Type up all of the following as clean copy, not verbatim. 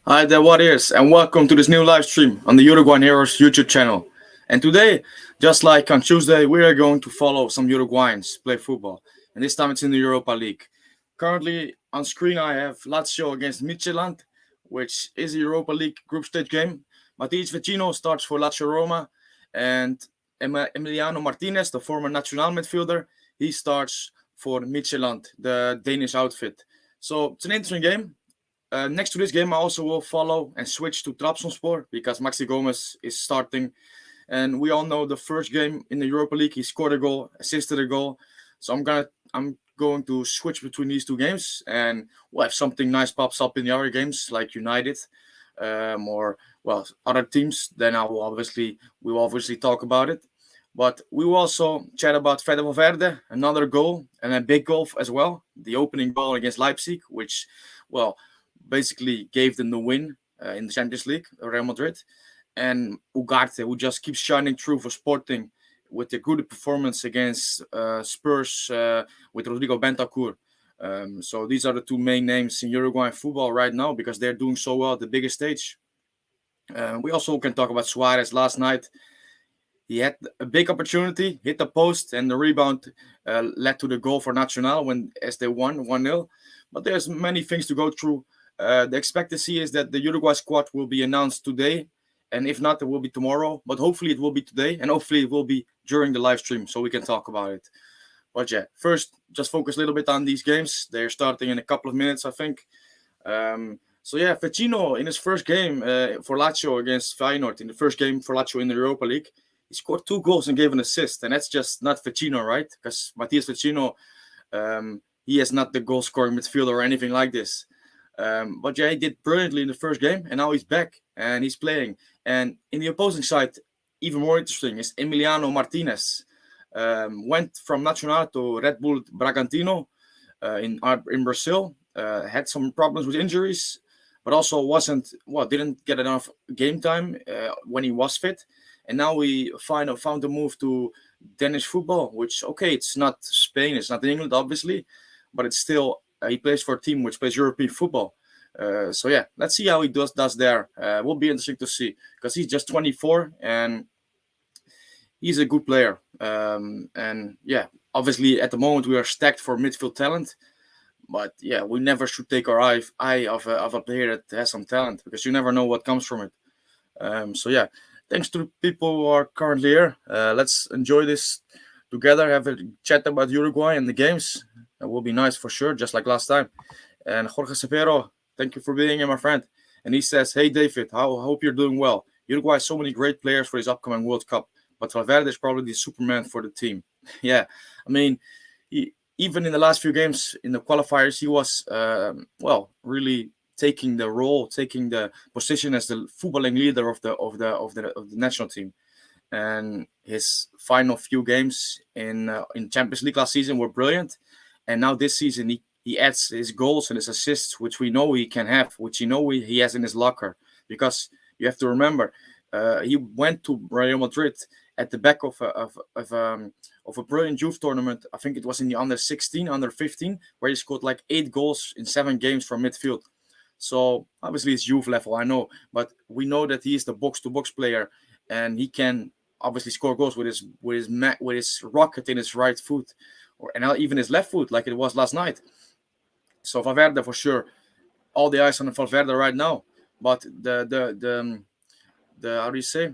Hi there, what is, and welcome to this new live stream on the Uruguayan Heroes YouTube channel. And today, just like on Tuesday, we are going to follow some Uruguayans play football. And this time it's in the Europa League. Currently on screen, I have Lazio against Midtjylland, which is a Europa League group stage game. Matías Vecino starts for Lazio Roma, and Emiliano Martinez, the former national midfielder, he starts for Midtjylland, the Danish outfit. So it's an interesting game. Next to this game, I also will follow and switch to Trabzonspor because Maxi Gomez is starting. And we all know the first game in the Europa League, he scored a goal, assisted a goal. So I'm going to switch between these two games, and well, if something nice pops up in the other games, like United, or well other teams, then we will obviously talk about it. But we will also chat about Fede Valverde, another goal and a big goal as well. The opening goal against Leipzig, which, well, basically gave them the win in the Champions League, Real Madrid. And Ugarte, who just keeps shining through for Sporting with a good performance against Spurs with Rodrigo Bentancur. So these are the two main names in Uruguayan football right now because they're doing so well at the biggest stage. We also can talk about Suarez last night. He had a big opportunity, hit the post, and the rebound led to the goal for Nacional as they won 1-0. But there's many things to go through. The expectancy is that the Uruguay squad will be announced today, and if not, it will be tomorrow. But hopefully, it will be today, and hopefully, it will be during the live stream so we can talk about it. But yeah, first, just focus a little bit on these games. They're starting in a couple of minutes, I think. So yeah, Vecino in his first game for Lazio against Feyenoord, in the first game for Lazio in the Europa League, he scored 2 goals and gave an assist, and that's just not Vecino, right? Because Matías Vecino, he is not the goal-scoring midfielder or anything like this. But yeah, he did brilliantly in the first game, and now he's back and he's playing. And in the opposing side, even more interesting is Emiliano Martinez. Went from Nacional to Red Bull Bragantino in Brazil. Had some problems with injuries, but also didn't get enough game time when he was fit. And now we found a move to Danish football, which, okay, it's not Spain, it's not England, obviously, but it's still he plays for a team which plays European football. So yeah, let's see how he does there. Will be interesting to see because he's just 24 and he's a good player. And yeah, obviously at the moment we are stacked for midfield talent. But yeah, we never should take our eye of a player that has some talent because you never know what comes from it. So yeah, thanks to the people who are currently here. Let's enjoy this together. Have a chat about Uruguay and the games. That will be nice for sure, just like last time. And Jorge Severo, thank you for being here, my friend. And he says, "Hey David, I hope you're doing well. Uruguay has so many great players for his upcoming World Cup, but Valverde is probably the Superman for the team." Yeah, I mean, even in the last few games in the qualifiers, he was really taking the position as the footballing leader of the national team. And his final few games in Champions League last season were brilliant. And now this season he adds his goals and his assists, which we know he can have, which he has in his locker. Because you have to remember, he went to Real Madrid at the back of a brilliant youth tournament. I think it was in the under 16, under 15, where he scored like 8 goals in 7 games from midfield. So obviously it's youth level, I know, but we know that he is the box-to-box player, and he can obviously score goals with his rocket in his right foot, and even his left foot, like it was last night. So Valverde for sure, all the eyes on Valverde right now. But the how do you say,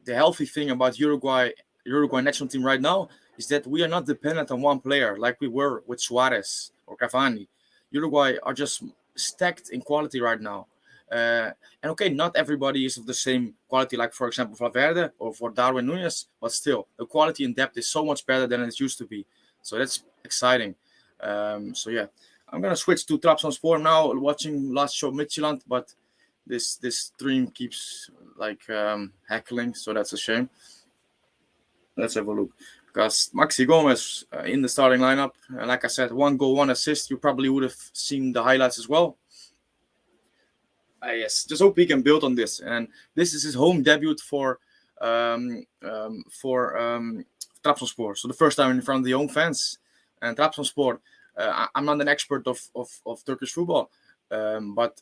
the healthy thing about Uruguay national team right now is that we are not dependent on one player like we were with Suarez or Cavani. Uruguay are just stacked in quality right now. And okay, not everybody is of the same quality, like for example Valverde or for Darwin Nunez, but still the quality and depth is so much better than it used to be. So that's exciting. So yeah, I'm gonna switch to Trabzonspor now, watching last show Midtjylland, but this stream keeps like heckling, so that's a shame. Let's have a look. Because Maxi Gomez in the starting lineup, like I said, 1 goal, 1 assist. You probably would have seen the highlights as well. Yes, just hope he can build on this. And this is his home debut for Trabzonspor. So the first time in front of the home fans. And Trabzonspor, I'm not an expert of Turkish football, But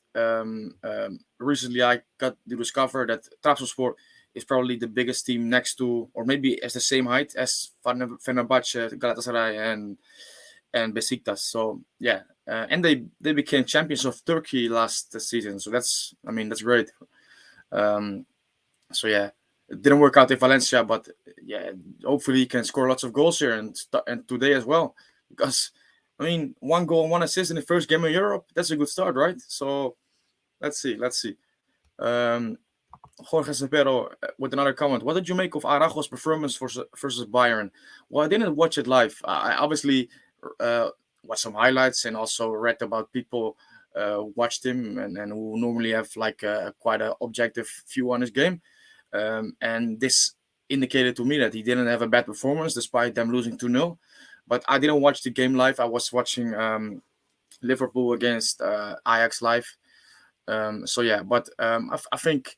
recently I got to discover that Trabzonspor is probably the biggest team next to, or maybe as the same height as Fenerbahce, Galatasaray, and Besiktas. So yeah, and they became champions of Turkey last season. So that's great. Um, so yeah, it didn't work out in Valencia, but yeah, hopefully he can score lots of goals here and today as well. Because one goal and one assist in the first game of Europe, that's a good start, right? So let's see. Um, Jorge Cepero with another comment. What did you make of Araujo's performance versus Bayern? Well, I didn't watch it live. I obviously uh, watched some highlights and also read about people watched him and who normally have like quite an objective view on his game. And this indicated to me that he didn't have a bad performance despite them losing 2-0. But I didn't watch the game live. I was watching Liverpool against Ajax live. So yeah, but I think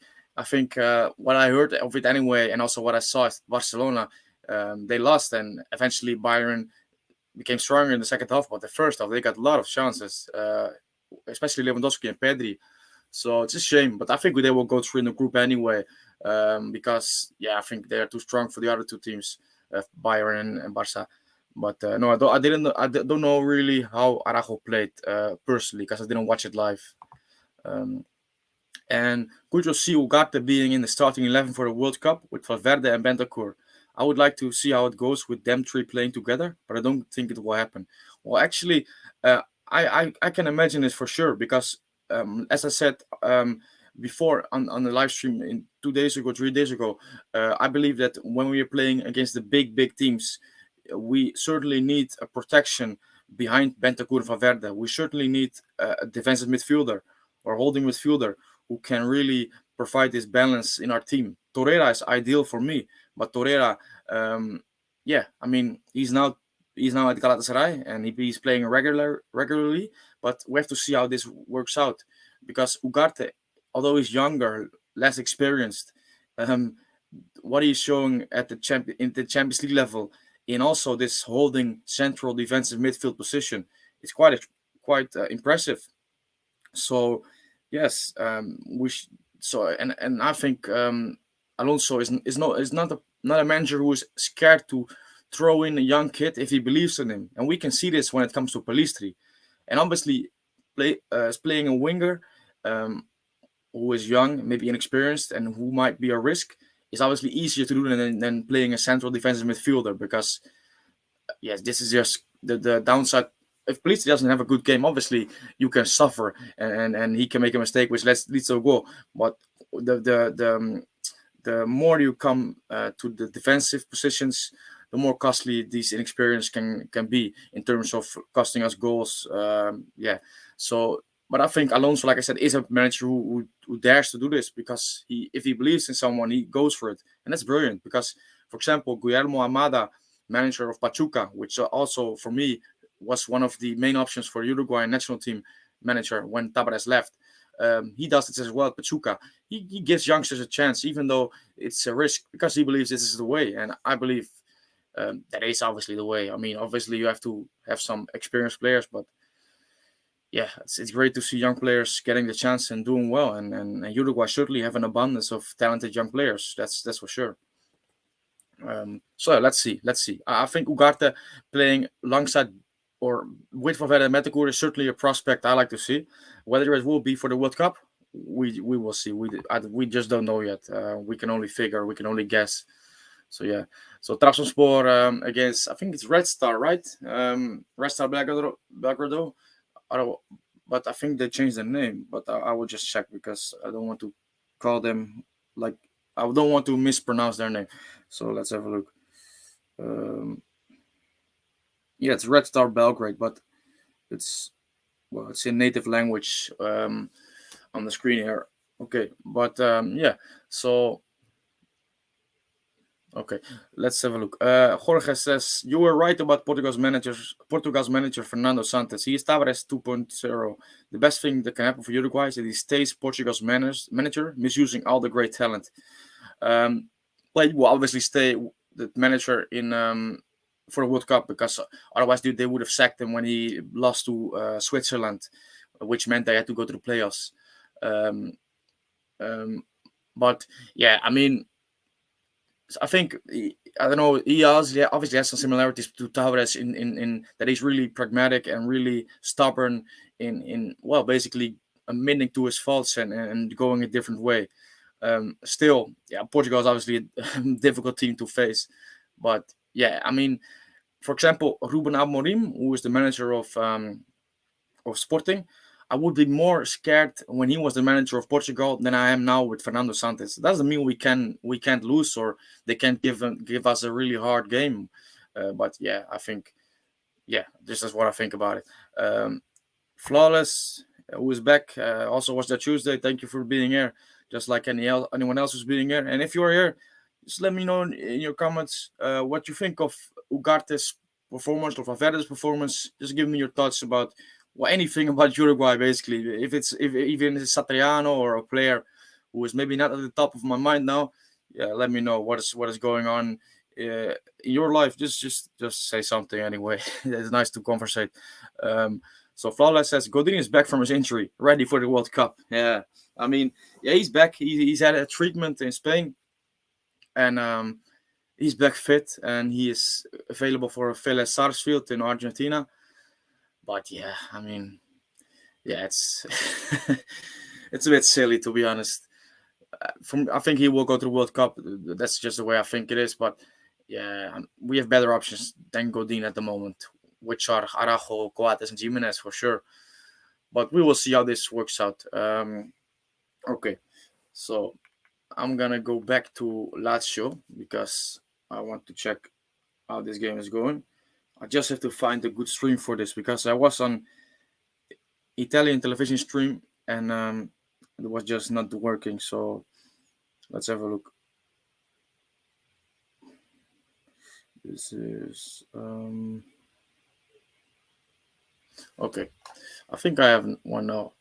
what I heard of it anyway, and also what I saw at Barcelona, they lost, and eventually Bayern became stronger in the second half. But the first half, they got a lot of chances, especially Lewandowski and Pedri. So it's a shame, but I think they will go through in the group anyway, because yeah, I think they are too strong for the other two teams, Bayern and Barca. But no, I didn't. Don't know really how Araujo played personally because I didn't watch it live. Um, and could you see Ugarte being in the starting 11 for the World Cup with Valverde and Bentancur? I would like to see how it goes with them three playing together, but I don't think it will happen. Well, actually, I can imagine this for sure because, as I said before on the live stream 2 days ago, 3 days ago, I believe that when we are playing against the big teams, we certainly need a protection behind Bentancur and Valverde. We certainly need a defensive midfielder or holding midfielder who can really provide this balance in our team. Torreira is ideal for me, but Torreira, yeah, he's now at Galatasaray and he's playing regularly. But we have to see how this works out because Ugarte, although he's younger, less experienced, um, what he's showing at in the Champions League level, in also this holding central defensive midfield position, is quite impressive. So yes, we so and I think Alonso is not a manager who is scared to throw in a young kid if he believes in him, and we can see this when it comes to Palistri, and obviously is playing a winger um, who is young, maybe inexperienced, and who might be a risk. Is obviously easier to do than playing a central defensive midfielder because yes, this is just the downside. If Polisi doesn't have a good game, obviously you can suffer and he can make a mistake which leads to a goal. But the more you come to the defensive positions, the more costly these inexperience can be in terms of costing us goals. Yeah. So, but I think Alonso, like I said, is a manager who dares to do this because if he believes in someone, he goes for it, and that's brilliant. Because, for example, Guillermo Amada, manager of Pachuca, which also for me was one of the main options for Uruguayan national team manager when Tabares left. He does it as well at Pachuca. He gives youngsters a chance, even though it's a risk, because he believes this is the way. And I believe that is obviously the way. I mean, obviously you have to have some experienced players, but yeah, it's great to see young players getting the chance and doing well. And Uruguay certainly have an abundance of talented young players. That's for sure. So let's see. I think Ugarte playing alongside or with Valverde and Metacour is certainly a prospect I like to see. Whether it will be for the World Cup, we will see. We just don't know yet. We can only figure. We can only guess. So yeah. So Trabzonspor against, I think it's Red Star, right? Red Star Belgrado. I don't, but I think they changed the name. But I will just check because I don't want to call them like I don't want to mispronounce their name. So let's have a look. Um, yeah, it's Red Star Belgrade, but it's it's in native language on the screen here. Okay, but yeah. So okay, let's have a look. Jorge says you were right about Portugal's manager Fernando Santos. He is Tavares 2.0. The best thing that can happen for Uruguay is that he stays Portugal's manager, misusing all the great talent. Well, he will obviously stay the manager in for the World Cup because otherwise they would have sacked him when he lost to Switzerland which meant they had to go to the playoffs. Um, but yeah, I mean, I think I don't know. He obviously has some similarities to Tavares in that he's really pragmatic and really stubborn in well, basically admitting to his faults and going a different way. Still, yeah, Portugal is obviously a difficult team to face, but yeah, I mean, for example, Ruben Amorim, who is the manager of Sporting, I would be more scared when he was the manager of Portugal than I am now with Fernando Santos. That doesn't mean we can't lose or they can't give us a really hard game. But yeah, I think yeah, this is what I think about it. Flawless, who is back, also was there Tuesday. Thank you for being here, just like anyone else who's being here. And if you're here, just let me know in your comments what you think of Ugarte's performance or Valverde's performance. Just give me your thoughts about anything about Uruguay, basically. If even it's Satriano or a player who is maybe not at the top of my mind now, yeah, let me know what is going on in your life. Just say something anyway. It's nice to conversate. So Flawless says Godin is back from his injury, ready for the World Cup. Yeah, I mean, yeah, he's back. He's had a treatment in Spain, and he's back fit, and he is available for a Vélez Sarsfield in Argentina. But yeah, I mean, yeah, it's it's a bit silly to be honest. I think he will go to the World Cup. That's just the way I think it is. But yeah, we have better options than Godin at the moment, which are Araujo, Coates, and Jimenez for sure. But we will see how this works out. Okay, so I'm gonna go back to Lazio because I want to check how this game is going. I just have to find a good stream for this because I was on Italian television stream and it was just not working. So let's have a look. This is okay. I think I have one now.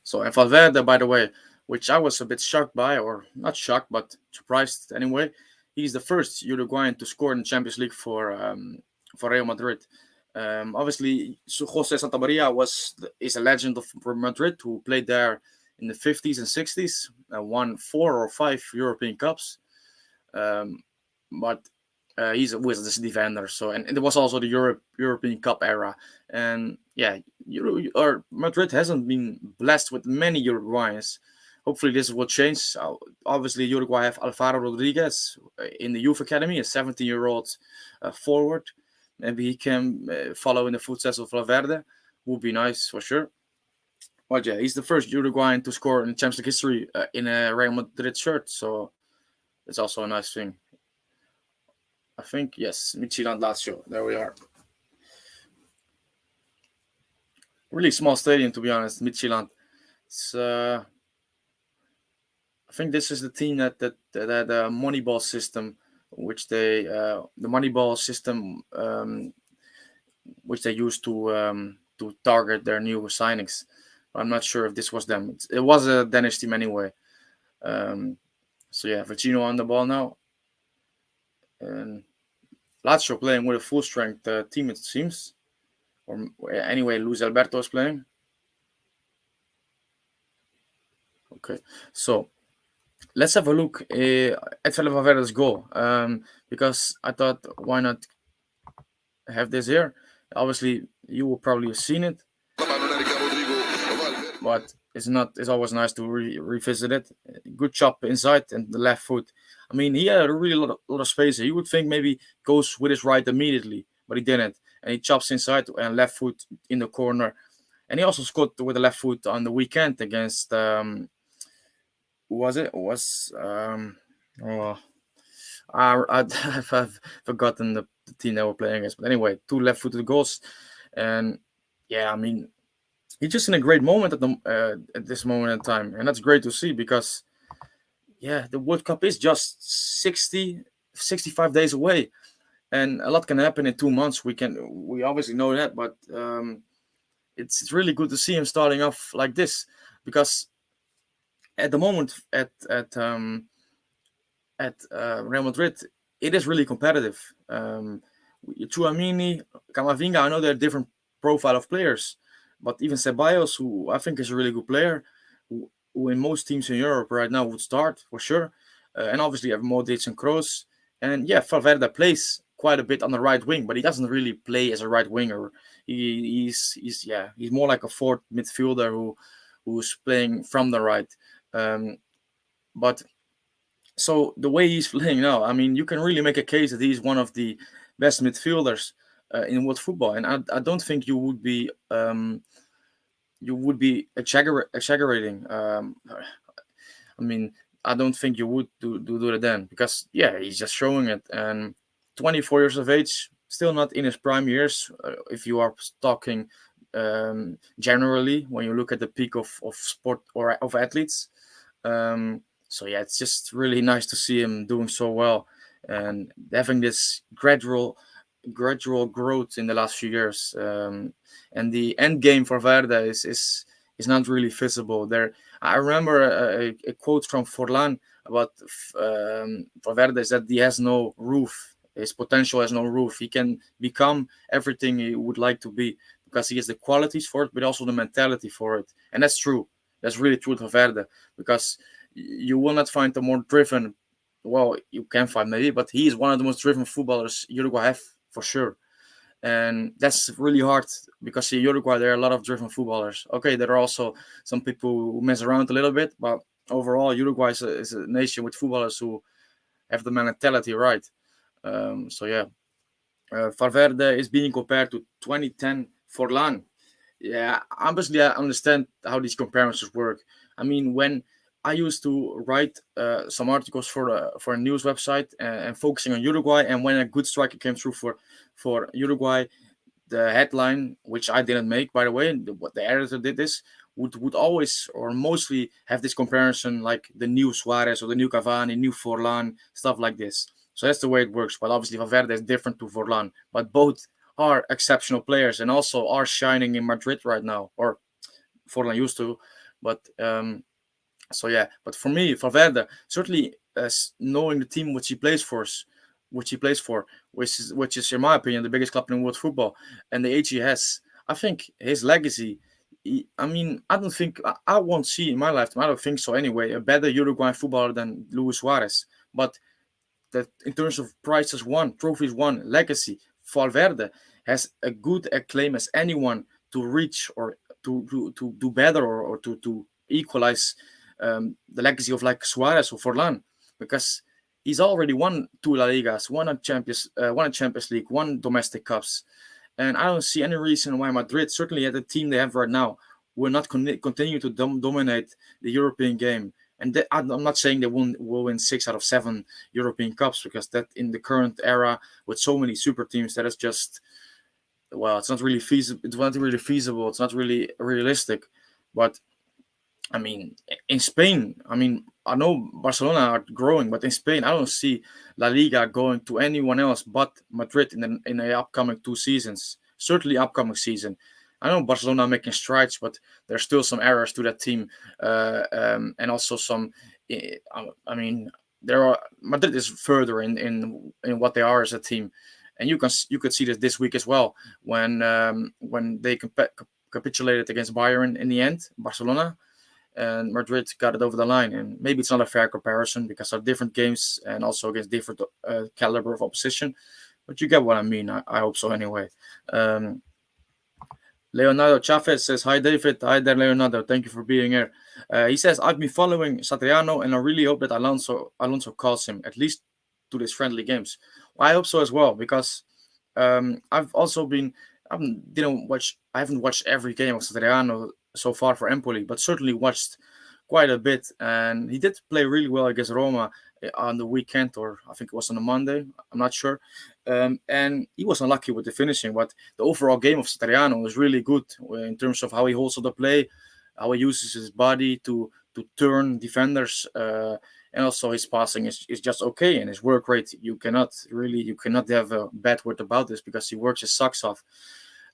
So and Valverde, by the way, which I was a bit shocked by, or not shocked, but surprised anyway. He's the first Uruguayan to score in the Champions League for Real Madrid. Obviously, Jose Santamaria is a legend of Madrid who played there in the 50s and 60s, won 4 or 5 European Cups. But he's a this defender. So and it was also the European Cup era, and yeah, Madrid hasn't been blessed with many Uruguayans. Hopefully, this will change. Obviously, Uruguay have Alvaro Rodriguez in the youth academy, a 17-year-old forward. Maybe he can follow in the footsteps of Valverde. Would be nice for sure. But yeah, he's the first Uruguayan to score in Champions League history in a Real Madrid shirt. So it's also a nice thing. I think, yes, Midtjylland Lazio. There we are. Really small stadium, to be honest, Midtjylland. It's, I think this is the team that Moneyball system, which the Moneyball system, which they use to target their new signings. I'm not sure if this was them. It was a Danish team anyway. So yeah, Vecino on the ball now. And Lazio playing with a full strength team, it seems. Or anyway, Luis Alberto is playing. Okay, so let's have a look at Felipe Valverde's goal. Because I thought, why not have this here? Obviously, you will probably have seen it, but it's not. It's always nice to revisit it. Good chop inside and the left foot. I mean, he had a really lot of space here. You would think maybe goes with his right immediately, but he didn't. And he chops inside and left foot in the corner. And he also scored with the left foot on the weekend against who was it? It was I've forgotten the team they were playing against. But anyway, 2 left-footed goals, and yeah, I mean, he's just in a great moment at this moment in time, and that's great to see because yeah, the World Cup is just 65 days away, and a lot can happen in 2 months. We obviously know that, but it's really good to see him starting off like this because at the moment at Real Madrid, it is really competitive. Chouamini, Camavinga, I know they're different profile of players, but even Ceballos, who I think is a really good player, who in most teams in Europe right now would start for sure, and obviously you have Modric and Kroos, and yeah, Valverde plays quite a bit on the right wing, but he doesn't really play as a right winger. He's more like a fourth midfielder who's playing from the right. Um, but so the way he's playing now, I mean, you can really make a case that he's one of the best midfielders in world football, and I don't think you would be exaggerating. I mean, I don't think you would do it then because yeah, he's just showing it. And 24 years of age, still not in his prime years. If you are talking generally, when you look at the peak of sport or of athletes. So yeah, it's just really nice to see him doing so well and having this gradual growth in the last few years. And the end game for Verde is not really visible. There, I remember a quote from Forlan about Valverde is that he has no roof. His potential has no roof. He can become everything he would like to be because he has the qualities for it, but also the mentality for it. And that's true. That's really true to Valverde because you will not find a more driven. Well, you can find maybe, but he is one of the most driven footballers Uruguay have for sure. And that's really hard because in Uruguay there are a lot of driven footballers. Okay, there are also some people who mess around a little bit, but overall Uruguay is a nation with footballers who have the mentality right. So yeah, Valverde is being compared to 2010 Forlan. Yeah, obviously I understand how these comparisons work. I mean, when I used to write some articles for a news website and focusing on Uruguay, and when a good striker came through for Uruguay, the headline, which I didn't make, by the way, what the editor did this, would always or mostly have this comparison like the new Suarez or the new Cavani, new Forlan, stuff like this. So that's the way it works. But obviously Valverde is different to Forlan. But both are exceptional players and also are shining in Madrid right now, or Forlan used to. But so yeah, but for me, Valverde certainly knowing the team which he plays for, which is in my opinion the biggest club in world football, and the age he has, I think his legacy. I mean, I don't think I won't see in my lifetime. I don't think so anyway. A better Uruguayan footballer than Luis Suarez, but that in terms of prizes won, trophies won, legacy, Valverde has a good acclaim as anyone to reach or to do better or to equalize the legacy of like Suarez or Forlan because he's already won two La Ligas, won a Champions League, won domestic cups, and I don't see any reason why Madrid, certainly at the team they have right now, will not continue to dominate the European game. And I'm not saying they will win 6 out of 7 European Cups because that in the current era with so many super teams that is just it's not really feasible. It's not really feasible. It's not really realistic. But I mean, in Spain, I mean, I know Barcelona are growing, but in Spain, I don't see La Liga going to anyone else but Madrid in the upcoming 2 seasons. Certainly, upcoming season. I know Barcelona are making strides, but there's still some errors to that team, and also some. I mean, there are Madrid is further in what they are as a team, and you could see this week as well when they capitulated against Bayern in the end, Barcelona, and Madrid got it over the line. And maybe it's not a fair comparison because of different games and also against different caliber of opposition, but you get what I mean. I hope so anyway. Um, Leonardo Chavez says, "Hi David, hi there Leonardo. Thank you for being here." He says, "I've been following Satriano, and I really hope that Alonso calls him at least to these friendly games." Well, I hope so as well because I've also been I haven't watched every game of Satriano so far for Empoli, but certainly watched quite a bit, and he did play really well against Roma on the weekend, or I think it was on a Monday. I'm not sure. And he was unlucky with the finishing, but the overall game of Satriano was really good in terms of how he holds up the play, how he uses his body to turn defenders, and also his passing is just okay, and his work rate you cannot have a bad word about this because he works his socks off.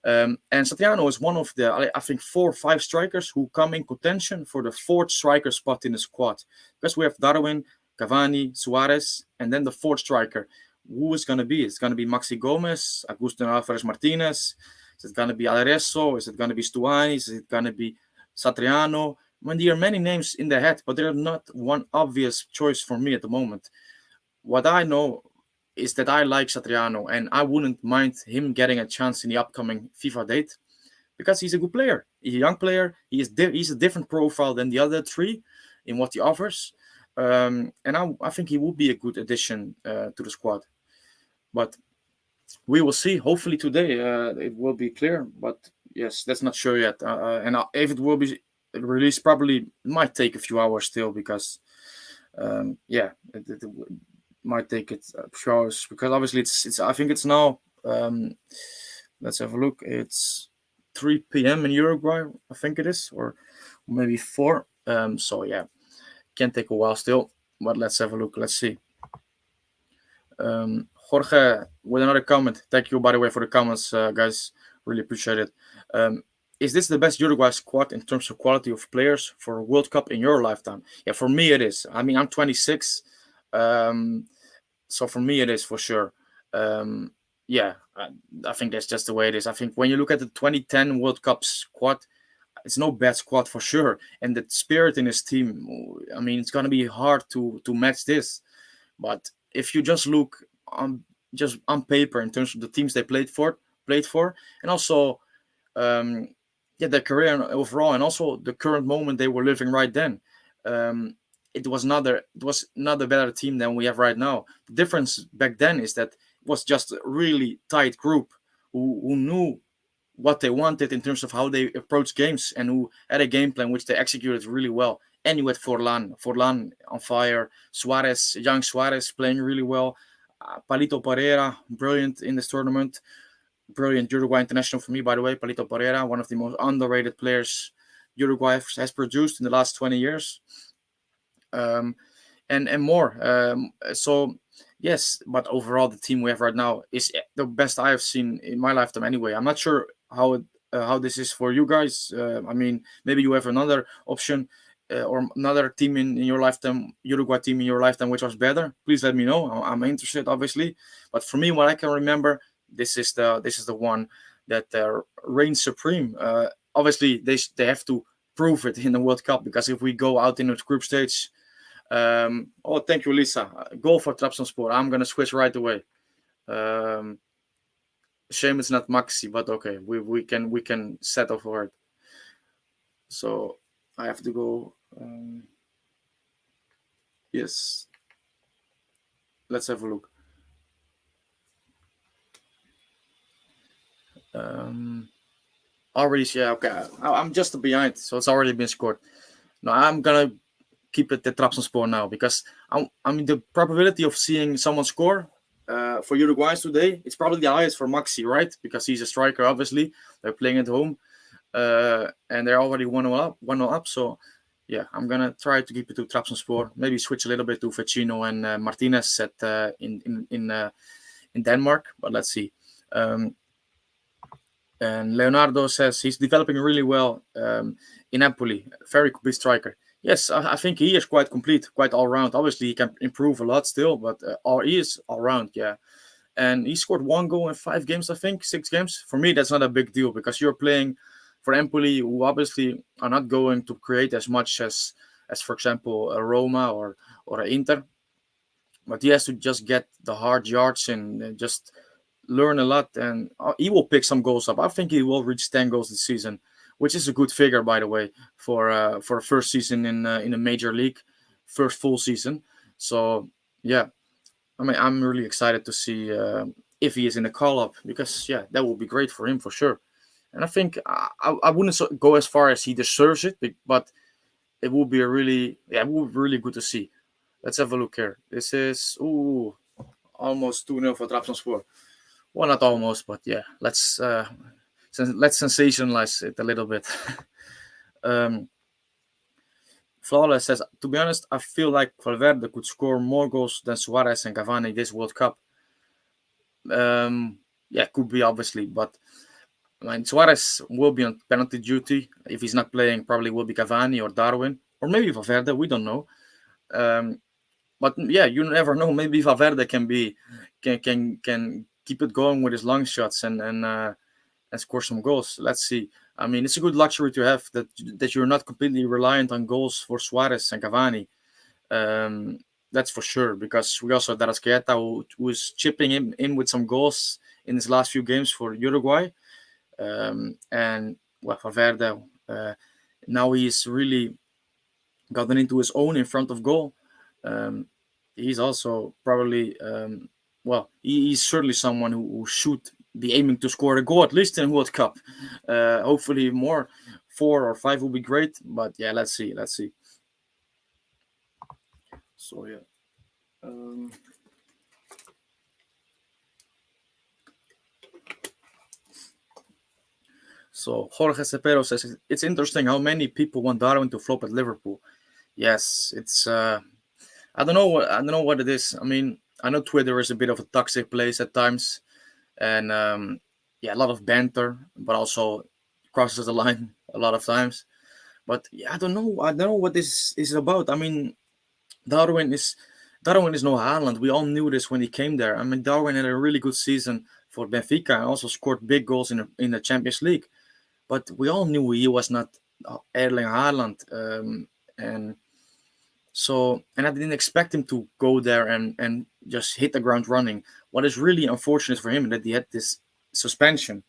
And Satriano is one of the, I think, 4 or 5 strikers who come in contention for the 4th striker spot in the squad. Because we have Darwin, Cavani, Suarez, and then the 4th striker. who is going to be. It's going to be Maxi Gomez, Agustin Alvarez Martinez. Is it going to be Adereso? Is it going to be Stuani? Is it going to be Satriano? When there are many names in the head, but there are not one obvious choice for me at the moment. What I know is that I like Satriano, and I wouldn't mind him getting a chance in the upcoming FIFA date because he's a good player. He's a young player. He's a different profile than the other three in what he offers. And I think he will be a good addition to the squad. But we will see. Hopefully today it will be clear. But yes, that's not sure yet. And if it will be released, probably might take a few hours still because, it might take it a few hours because obviously it's. I think it's now. Let's have a look. It's 3 p.m. in Uruguay. I think it is, or maybe 4. So yeah, can take a while still. But let's have a look. Let's see. Jorge with another comment. Thank you, by the way, for the comments, guys. Really appreciate it. Is this the best Uruguay squad in terms of quality of players for a World Cup in your lifetime? Yeah, for me it is. I mean, I'm 26, so for me it is for sure. Yeah, I think that's just the way it is. I think when you look at the 2010 World Cup squad, it's no bad squad for sure, and the spirit in this team. I mean, it's gonna be hard to match this. But if you just look on paper in terms of the teams they played for, and also their career overall, and also the current moment they were living right then. It was not a better team than we have right now. The difference back then is that it was just a really tight group who knew what they wanted in terms of how they approach games and who had a game plan which they executed really well. And you had Forlan on fire, young Suarez playing really well, Palito Pereira, brilliant in this tournament, brilliant Uruguay international for me, by the way. Palito Pereira, one of the most underrated players Uruguay has produced in the last 20 years. And more. So yes, but overall the team we have right now is the best I have seen in my lifetime. Anyway, I'm not sure how this is for you guys. I mean, maybe you have another option or another team in your lifetime, Uruguay team in your lifetime, which was better. Please let me know. I'm interested, obviously. But for me, what I can remember, this is the one that reigns supreme. Obviously, they have to prove it in the World Cup because if we go out in the group stage. Thank you, Lisa. Goal for Trabzonspor. I'm gonna switch right away. Shame it's not Maxi, but okay, we can settle for it. So I have to go. Yes, let's have a look. Already, yeah, okay. I'm just behind, so it's already been scored. No, I'm gonna keep it at Trabzonspor now because I mean the probability of seeing someone score for Uruguayans today, it's probably the highest for Maxi, right? Because he's a striker, obviously. They're playing at home, and they're already 1-0 up. So yeah, I'm gonna try to keep it to Trabzonspor. Maybe switch a little bit to Vecino and Martinez in Denmark, but let's see. And Leonardo says he's developing really well in Empoli. Very complete striker. Yes, I think he is quite complete, quite all round. Obviously, he can improve a lot still, but he is all round, yeah. And he scored 1 goal in 5 games, I think, 6 games. For me, that's not a big deal because you're playing for Empoli, who obviously are not going to create as much as for example, a Roma or a Inter. But he has to just get the hard yards and just learn a lot, and he will pick some goals up. I think he will reach 10 goals this season, which is a good figure, by the way, for a first season in a major league, first full season. So yeah, I mean, I'm really excited to see if he is in the call up because yeah, that will be great for him for sure. And I think I wouldn't go as far as he deserves it, but it will be it will be really good to see. Let's have a look here. This is almost 2-0 for Trabzonspor. Well, not almost, but yeah, let's sensationalize it a little bit. Flawless says, to be honest, I feel like Valverde could score more goals than Suarez and Cavani this World Cup. Could be obviously, but I mean, Suarez will be on penalty duty. If he's not playing, probably will be Cavani or Darwin, or maybe Valverde. We don't know. But yeah, you never know. Maybe Valverde can can keep it going with his long shots and score some goals. Let's see. I mean, it's a good luxury to have that you're not completely reliant on goals for Suarez and Cavani. Um, that's for sure, because we also have Darasqueta, who is chipping in with some goals in his last few games for Uruguay. And well, Valverde, now he's really gotten into his own in front of goal. Um, he's also probably, he's certainly someone who should be aiming to score a goal at least in World Cup. Hopefully more, 4 or 5 will be great. But yeah, let's see. So yeah. Um, so Jorge Cepero says it's interesting how many people want Darwin to flop at Liverpool. Yes, it's I don't know what it is. I mean, I know Twitter is a bit of a toxic place at times, and yeah, a lot of banter, but also crosses the line a lot of times. But yeah, I don't know. I don't know what this is about. I mean, Darwin is Darwin is no Haaland. We all knew this when he came there. I mean, Darwin had a really good season for Benfica and also scored big goals in the Champions League. But we all knew he was not Erling Haaland, and and I didn't expect him to go there and just hit the ground running. What is really unfortunate for him is that he had this suspension,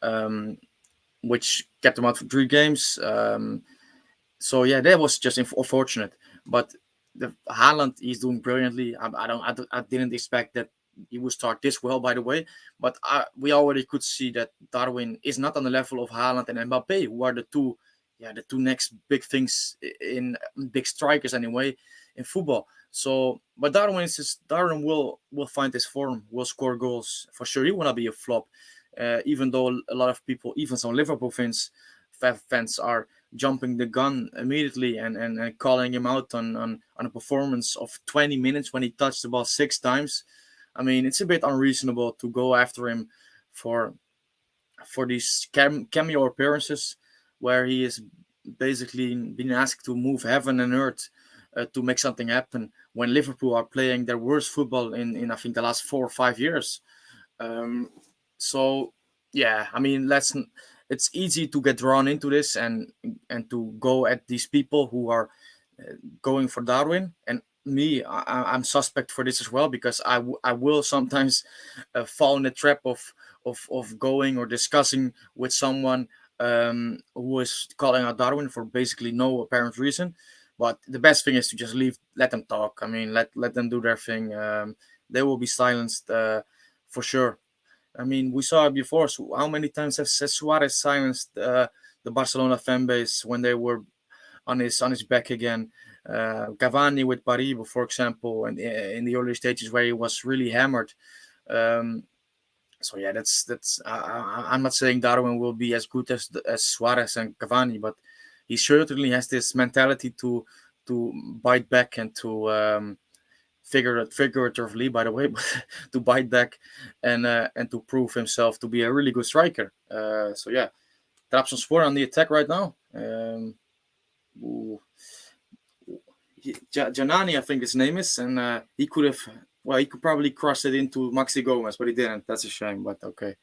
um, which kept him out for 3 games. So yeah, that was just unfortunate. But the Haaland, he's doing brilliantly. I didn't expect that he would start this well, by the way. But we already could see that Darwin is not on the level of Haaland and Mbappe, who are the two next big things in big strikers anyway in football. So, but Darwin will find his form, will score goals for sure. He will not be a flop, even though a lot of people, even some Liverpool fans are jumping the gun immediately and calling him out on a performance of 20 minutes when he touched the ball 6 times. I mean, it's a bit unreasonable to go after him for these cameo appearances where he is basically being asked to move heaven and earth to make something happen when Liverpool are playing their worst football in I think the last 4 or 5 years. Um, so yeah, I mean, it's easy to get drawn into this and to go at these people who are going for Darwin. And me, I'm suspect for this as well, because I will sometimes fall in the trap of going or discussing with someone who is calling out Darwin for basically no apparent reason. But the best thing is to just let them talk. I mean, let them do their thing. They will be silenced for sure. I mean, we saw it before. So how many times has Suarez silenced the Barcelona fan base when they were on his back again? Cavani with Paris, for example, and in the early stages where he was really hammered. Um, so yeah, I'm not saying Darwin will be as good as Suarez and Cavani, but he certainly has this mentality to bite back and to figuratively, by the way, to bite back and to prove himself to be a really good striker. So yeah, Trabzonspor on the attack right now. Janani, I think his name is, and he could have. Well, he could probably cross it into Maxi Gomez, but he didn't. That's a shame, but okay.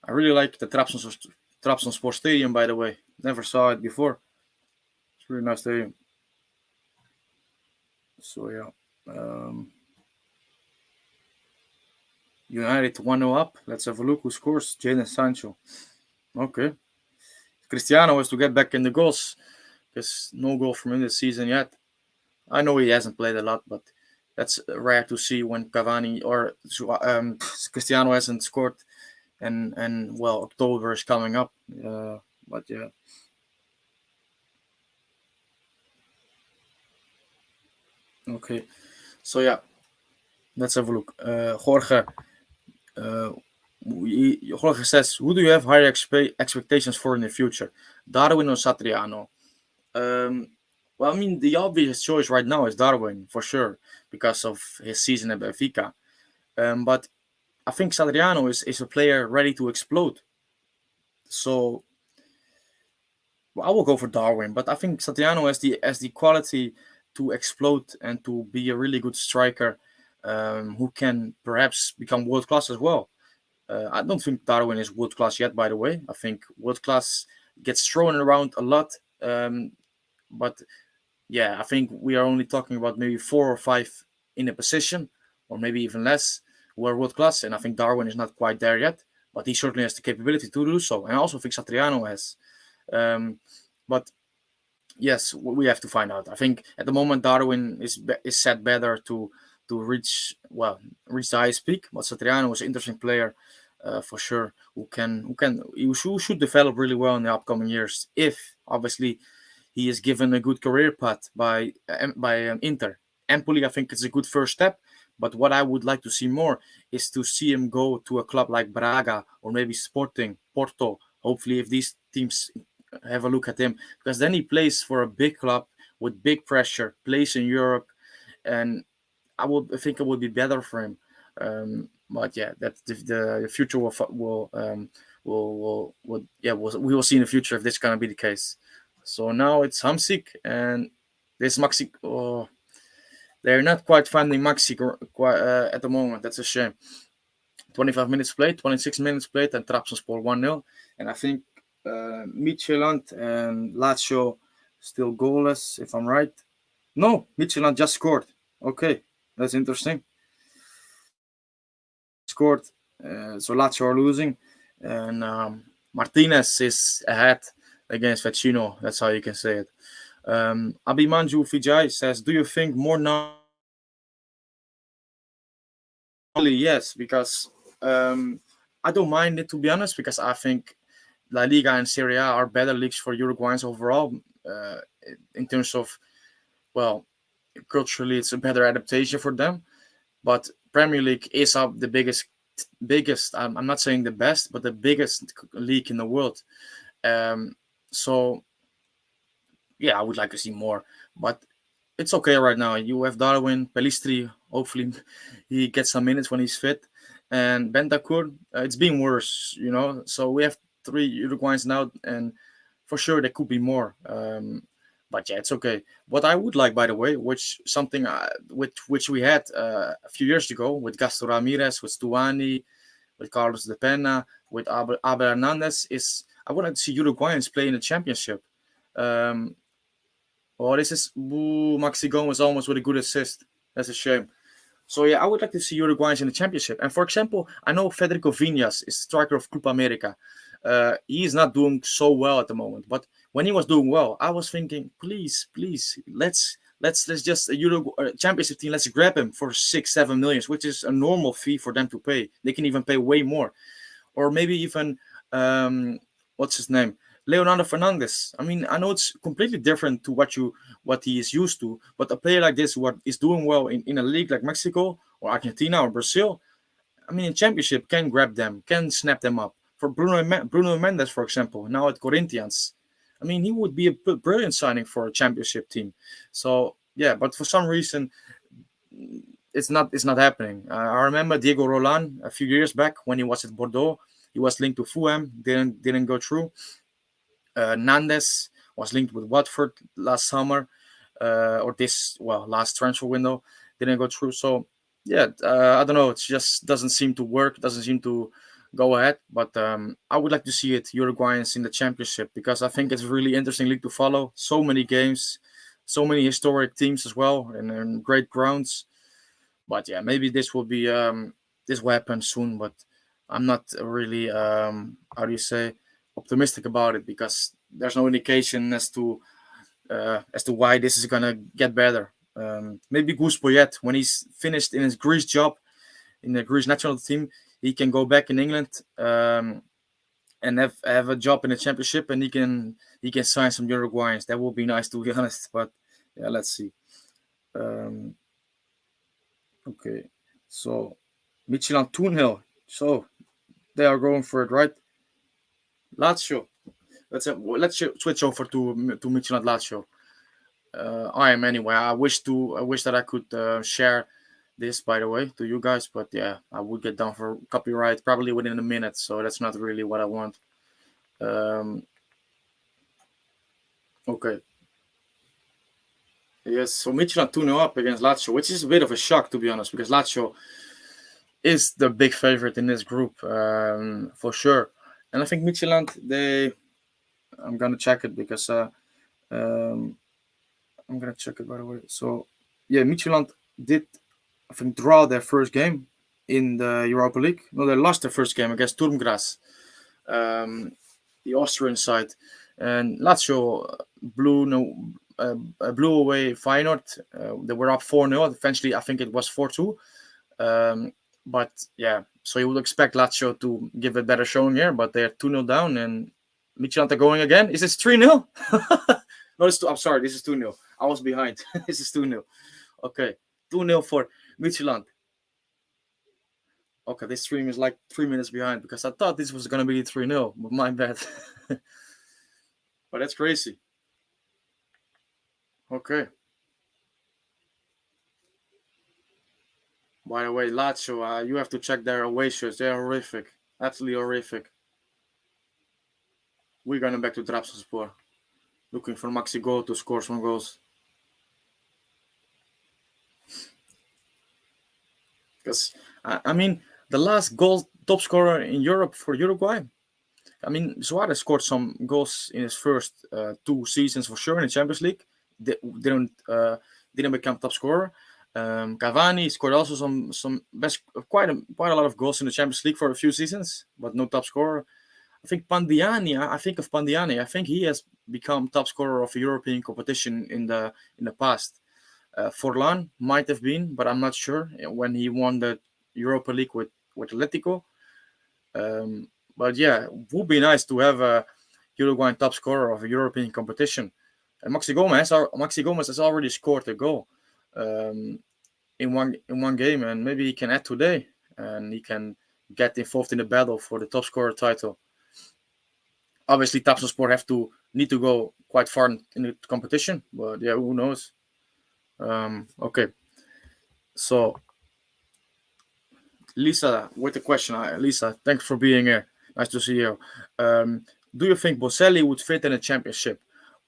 I really like the Trabzonspor Stadium, by the way. Never saw it before. It's a really nice stadium. So yeah. United 1-0 up. Let's have a look who scores. Jadon Sancho. Okay. Cristiano has to get back in the goals, because no goal from him this season yet. I know he hasn't played a lot, but that's rare to see when Cavani or Cristiano hasn't scored, and well, October is coming up. But yeah. Okay. So yeah, let's have a look. Jorge. Jorge says, who do you have higher expectations for in the future, Darwin or Satriano? Um, well, I mean, the obvious choice right now is Darwin for sure because of his season at Benfica. But I think Satriano is a player ready to explode. So well, I will go for Darwin, but I think Satriano has the quality to explode and to be a really good striker. who can perhaps become world class as well. I don't think Darwin is world class yet, by the way. I think world class gets thrown around a lot, but yeah, I think we are only talking about maybe 4 or 5 in a position, or maybe even less, who are world class. And I think Darwin is not quite there yet, but he certainly has the capability to do so. And I also think Satriano has. Um, but yes, we have to find out. I think at the moment Darwin is set better to reach the highest peak. But Satriano is an interesting player, for sure, who should develop really well in the upcoming years if obviously he is given a good career path by Inter. Empoli, I think it's a good first step. But what I would like to see more is to see him go to a club like Braga or maybe Sporting, Porto. Hopefully, if these teams have a look at him, because then he plays for a big club with big pressure, plays in Europe, and I think it would be better for him. But yeah, that the future we will see in the future if this is gonna be the case. So now it's Hamsik and this Maxi. Oh, they're not quite finding Maxi at the moment. That's a shame. 25 minutes played, 26 minutes played, and Trabzonspor 1-0. And I think Midtjylland and Lazio still goalless, if I'm right. No, Midtjylland just scored. Okay, that's interesting. Scored, so Lazio are losing, and Martinez is ahead against Vecino. That's how you can say it. Abimanju Vijay says, "Do you think more now?" Yes, because I don't mind it, to be honest, because I think La Liga and Serie A are better leagues for Uruguayans overall. In terms of, well, culturally, it's a better adaptation for them. But Premier League is the biggest. I'm not saying the best, but the biggest league in the world. So yeah, I would like to see more, but it's okay right now. You have Darwin, Pelistri. Hopefully, he gets some minutes when he's fit, and Bentancur. It's been worse, So we have 3 Uruguayans now, and for sure there could be more. But yeah, it's okay. What I would like, by the way, which we had a few years ago with Gaston Ramirez, with Stuani, with Carlos De Pena, with Abel Hernandez, is I would like to see Uruguayans play in the championship. This is Maxi Gomez almost with a good assist. That's a shame. So yeah, I would like to see Uruguayans in the championship. And for example, I know Federico Viñas is striker of Copa America. He is not doing so well at the moment, but when he was doing well, I was thinking, please, let's just a Euro championship team. Let's grab him for 6-7 millions, which is a normal fee for them to pay. They can even pay way more, or maybe even what's his name, Leonardo Fernandez. I mean, I know it's completely different to what he is used to, but a player like this who is doing well in a league like Mexico or Argentina or Brazil, I mean, in championship can grab them, can snap them up. For Bruno Mendes, for example, now at Corinthians, I mean, he would be a brilliant signing for a championship team. So yeah, but for some reason, it's not happening. I remember Diego Roland a few years back when he was at Bordeaux. He was linked to Fulham, didn't go through. Nandes was linked with Watford last summer, last transfer window, didn't go through. So yeah, I don't know. It just doesn't seem to work. Doesn't seem to go ahead. But I would like to see it Uruguayans in the championship because I think it's a really interesting league to follow. So many games, so many historic teams as well, and great grounds. But yeah, maybe this will happen soon. But I'm not really how do you say optimistic about it because there's no indication as to why this is gonna get better. Maybe Gus Poyet, when he's finished in his Greece job in the Greece national team, he can go back in England and have a job in the championship, and he can sign some Uruguayans. That would be nice, to be honest. But yeah, let's see. Okay, so Midtjylland 2-0. So they are going for it, right? Lazio. Let's switch over to Midtjylland Lazio. I am anyway. I wish that I could share this, by the way, to you guys, but yeah, I would get down for copyright probably within a minute, so that's not really what I want. Okay. Yes, so Midtjylland 2-0 up against Lazio, which is a bit of a shock, to be honest, because Lazio is the big favorite in this group, for sure. And I think Midtjylland, I'm going to check it because um, I'm going to check it, by the way. So, yeah, Midtjylland did, I think, draw their first game in the Europa League. No, they lost their first game against Turmgras, um, the Austrian side. And Lazio blew no, blew away Feyenoord. They were up 4-0. Eventually, I think it was 4-2. But yeah, so you would expect Lazio to give a better showing here, but they're 2-0 down, and Midtjylland are going again. Is this 3-0? No, I'm sorry, this is 2-0. I was behind. This is 2-0. Okay, 2-0 for Midtjylland. Okay, this stream is like 3 minutes behind because I thought this was going to be 3-0, but my bad. But that's crazy. Okay. By the way, Lazio, you have to check their away shirts. They're horrific. Absolutely horrific. We're going back to Trabzonspor. Looking for Maxi Goal to score some goals. Because, I mean, the last goal top scorer in Europe for Uruguay, I mean, Suarez scored some goals in his first 2 seasons for sure in the Champions League. Didn't become top scorer. Cavani scored also some best quite a lot of goals in the Champions League for a few seasons, but no top scorer. I think Pandiani. I think of Pandiani. I think he has become top scorer of a European competition in the past. Forlan might have been, but I'm not sure when he won the Europa League with Atletico. But yeah, it would be nice to have a Uruguayan top scorer of a European competition. And Maxi Gomez has already scored a goal in one game, and maybe he can add today, and he can get involved in the battle for the top scorer title. Obviously, Trabzonspor need to go quite far in the competition, but yeah, who knows? Okay, so Lisa, with a question. Lisa, thanks for being here. Nice to see you. Do you think Boselli would fit in a championship?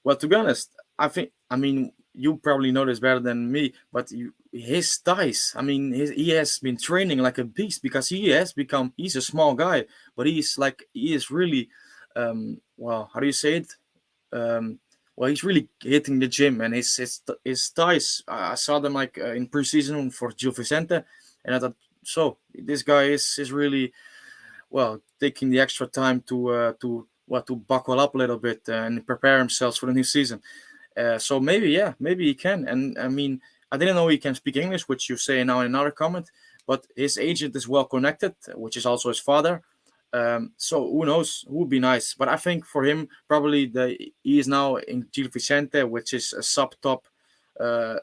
Well, to be honest, I mean, you probably know this better than me, but his thighs, I mean, he has been training like a beast because he's a small guy, but he is really, well, how do you say it? Well, he's really hitting the gym, and his thighs. I saw them like in preseason for Gil Vicente, and I thought, so this guy is really well taking the extra time to buckle up a little bit and prepare himself for the new season. So maybe he can. And I mean, I didn't know he can speak English, which you say now in another comment. But his agent is well connected, which is also his father. So who knows? Who would be nice? But I think for him, probably he is now in Gil Vicente, which is a sub top, how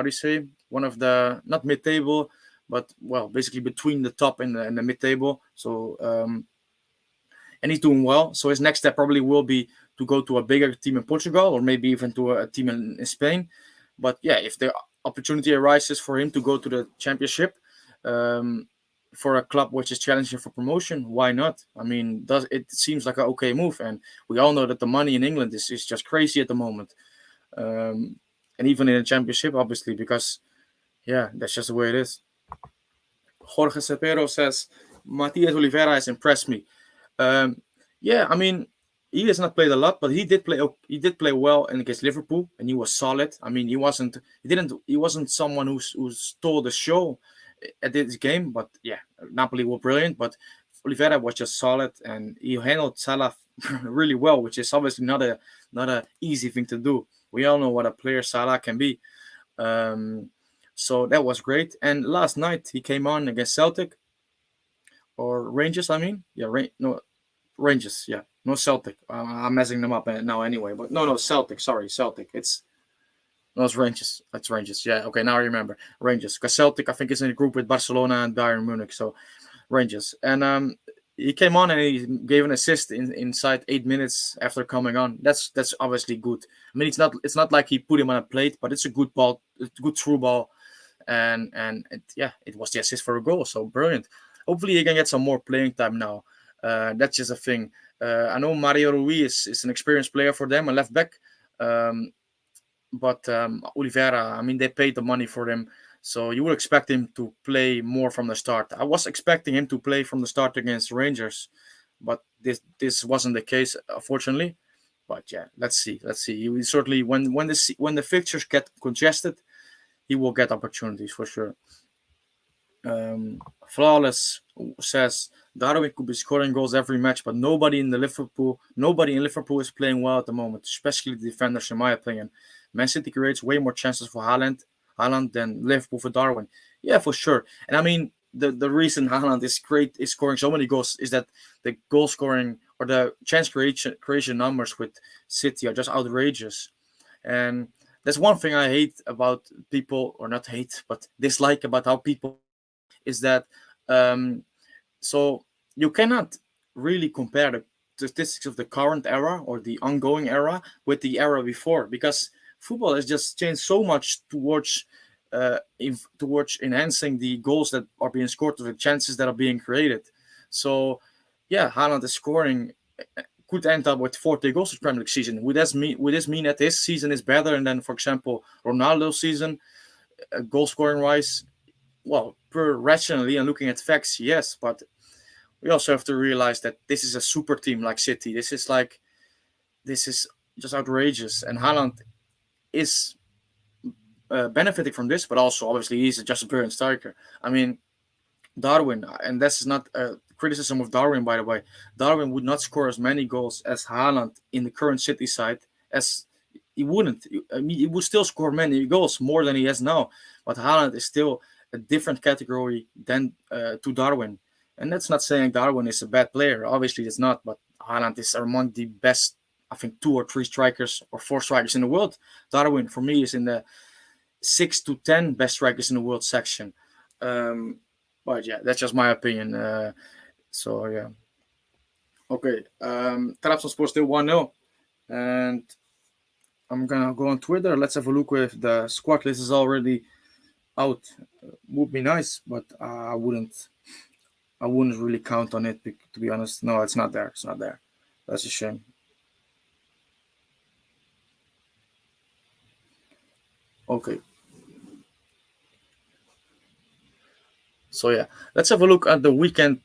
do you say? One of the not mid table, but well, basically between the top and the mid table. So and he's doing well. So his next step probably will be to go to a bigger team in Portugal, or maybe even to a team in Spain. But yeah, if the opportunity arises for him to go to the championship, for a club which is challenging for promotion, why not? I mean, it seems like an okay move, and we all know that the money in England is just crazy at the moment, and even in the championship, obviously, because yeah, that's just the way it is. Jorge Cepero says Matias Oliveira has impressed me. Um, yeah, I mean, he has not played a lot, but he did play. He did play well against Liverpool, and he was solid. I mean, he wasn't someone who stole the show at this game. But yeah, Napoli were brilliant, but Oliveira was just solid, and he handled Salah really well, which is obviously not a easy thing to do. We all know what a player Salah can be. So that was great. And last night he came on against Celtic or Rangers. I mean, yeah, no, Rangers. Yeah, no Celtic. I'm messing them up now anyway. But no, Celtic. Sorry, Celtic. It's Rangers. That's Rangers. Yeah. Okay, now I remember Rangers because Celtic I think is in a group with Barcelona and Bayern Munich. So Rangers. And he came on and he gave an assist inside 8 minutes after coming on. That's obviously good. I mean, it's not like he put him on a plate, but it's a good ball, it's a good through ball, and it was the assist for a goal. So brilliant. Hopefully he can get some more playing time now. That's just a thing. I know Mario Rui is an experienced player for them, a left back. but Oliveira, I mean, they paid the money for him, so you would expect him to play more from the start. I was expecting him to play from the start against Rangers, but this wasn't the case, unfortunately. But yeah, let's see. He will certainly, when the fixtures get congested, he will get opportunities for sure. Flawless says Darwin could be scoring goals every match, but nobody in Liverpool is playing well at the moment, especially the defenders, in my opinion. Man City creates way more chances for Haaland than Liverpool for Darwin. Yeah, for sure. And I mean, the reason Haaland is scoring so many goals is that the goal scoring or the chance creation numbers with City are just outrageous. And that's one thing I hate about people, or not hate, but dislike about how people is that um, so you cannot really compare the statistics of the current era or the ongoing era with the era before, because football has just changed so much towards enhancing the goals that are being scored or the chances that are being created. So yeah, Haaland is scoring, could end up with 40 goals in Premier League season. Would this mean that this season is better than, for example, Ronaldo's season, goal scoring wise? Well, per rationally and looking at facts, yes, but we also have to realize that this is a super team like City. This is just outrageous, and Haaland is benefiting from this, but also obviously he's just a brilliant striker. I mean, Darwin, and this is not a criticism of Darwin, by the way. Darwin would not score as many goals as Haaland in the current City side, as he wouldn't. I mean, he would still score many goals, more than he has now. But Haaland is still a different category than to Darwin. And that's not saying Darwin is a bad player. Obviously, it's not. But Haaland is among the best, I think, 2 or 3 strikers or 4 strikers in the world. Darwin, for me, is in the 6 to 10 best strikers in the world section. Um, but yeah, that's just my opinion. So yeah. Okay. Trabzonspor still 1-0. And I'm gonna go on Twitter. Let's have a look if the squad list is already out. Would be nice, but I wouldn't. I wouldn't really count on it, to be honest. No, it's not there. It's not there. That's a shame. Okay. So yeah, let's have a look at the weekend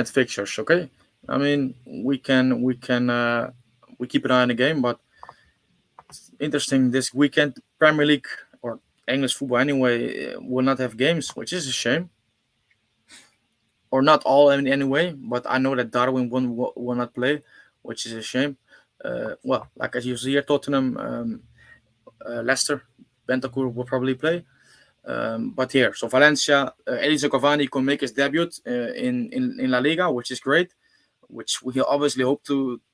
fixtures. Okay. I mean, we keep an eye on the game, but it's interesting this weekend. Premier League or English football anyway will not have games, which is a shame. Or not all in any way, but I know that Darwin will not play, which is a shame. Well, like as you see here, Tottenham, Leicester, Bentancur will probably play. But here, so Valencia, Edinson Cavani can make his debut in La Liga, which is great. Which we obviously hope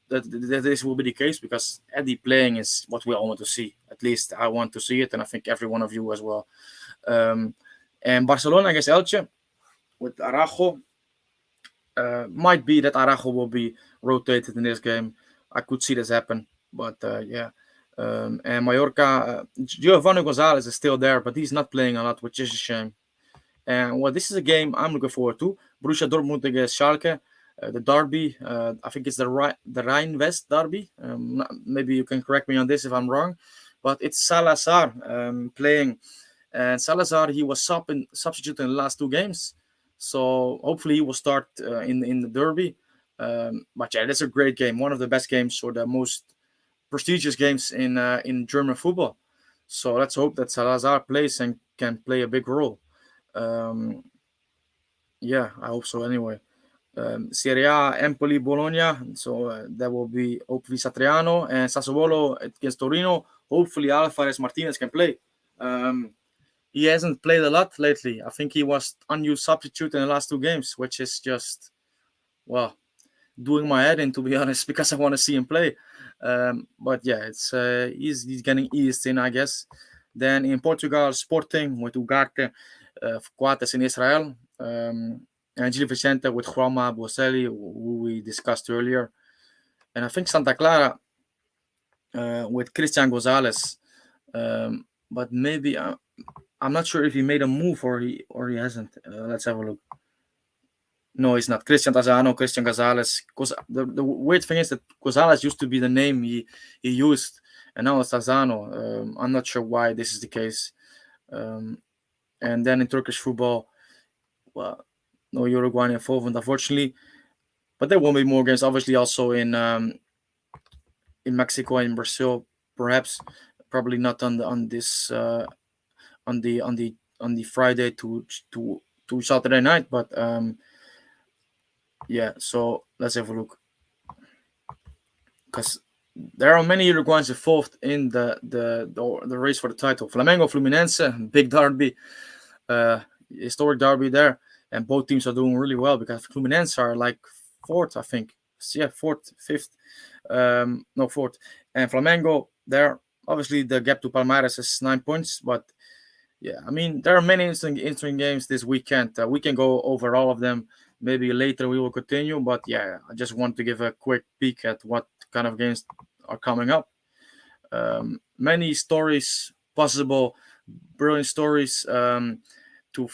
that this will be the case, because Eddie playing is what we all want to see. At least I want to see it, and I think every one of you as well. Um, and Barcelona against Elche with Araujo. Might be that Araujo will be rotated in this game. I could see this happen, but yeah. And Mallorca, Giovanni Gonzalez is still there, but he's not playing a lot, which is a shame. And well, this is a game I'm looking forward to. Borussia Dortmund against Schalke, the derby. I think it's the Rhine West derby. Maybe you can correct me on this if I'm wrong, but it's Salazar playing. And Salazar, he was substituted in the last 2 games, so hopefully he will start in the derby. But yeah, that's a great game, one of the best games or the most prestigious games in German football. So let's hope that Salazar plays and can play a big role. Um, yeah, I hope so. Anyway, Serie A, Empoli, Bologna. So that will be hopefully Satriano, and Sassuolo against Torino. Hopefully Alvarez Martinez can play. He hasn't played a lot lately. I think he was unused substitute in the last 2 games, which is just, well, doing my head in, to be honest, because I want to see him play. But yeah, it's he's getting eased in, I guess. Then in Portugal, Sporting with Ugarte, Coates in Israel, and Gil Vicente with Juanma Boselli, who we discussed earlier. And I think Santa Clara with Christian Gonzalez. But maybe I'm not sure if he made a move or he hasn't. Let's have a look. No, he's not. Christian Tazzano, Christian Gonzalez. The weird thing is that Gonzalez used to be the name he used, and now it's Lozano. I'm not sure why this is the case. Um, and then in Turkish football, well, no Uruguayan involvement, unfortunately. But there will be more games, obviously, also in Mexico and Brazil, perhaps. Probably not on this on the Friday to Saturday night, but yeah. So let's have a look, because there are many Uruguayans involved in the race for the title. Flamengo, Fluminense, big derby, uh, historic derby there, and both teams are doing really well because Fluminense are like fourth, I think. Yeah, fourth, fifth, no fourth, and Flamengo there. Obviously, the gap to Palmeiras is 9 points, but yeah, I mean there are many interesting games this weekend. We can go over all of them. Maybe later we will continue, but yeah, I just want to give a quick peek at what kind of games are coming up. Many stories, possible brilliant stories to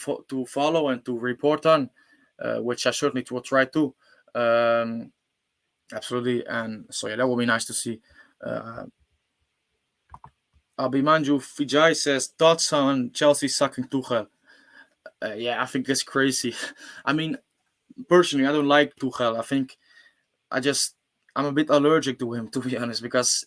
follow and to report on, which I certainly will try to. Um, Absolutely, and so yeah, that will be nice to see. Uh, Abimanju Vijay says thoughts on Chelsea sucking Tuchel. Yeah, I think it's crazy. I mean, personally, I don't like Tuchel. I think I just I'm a bit allergic to him, to be honest, because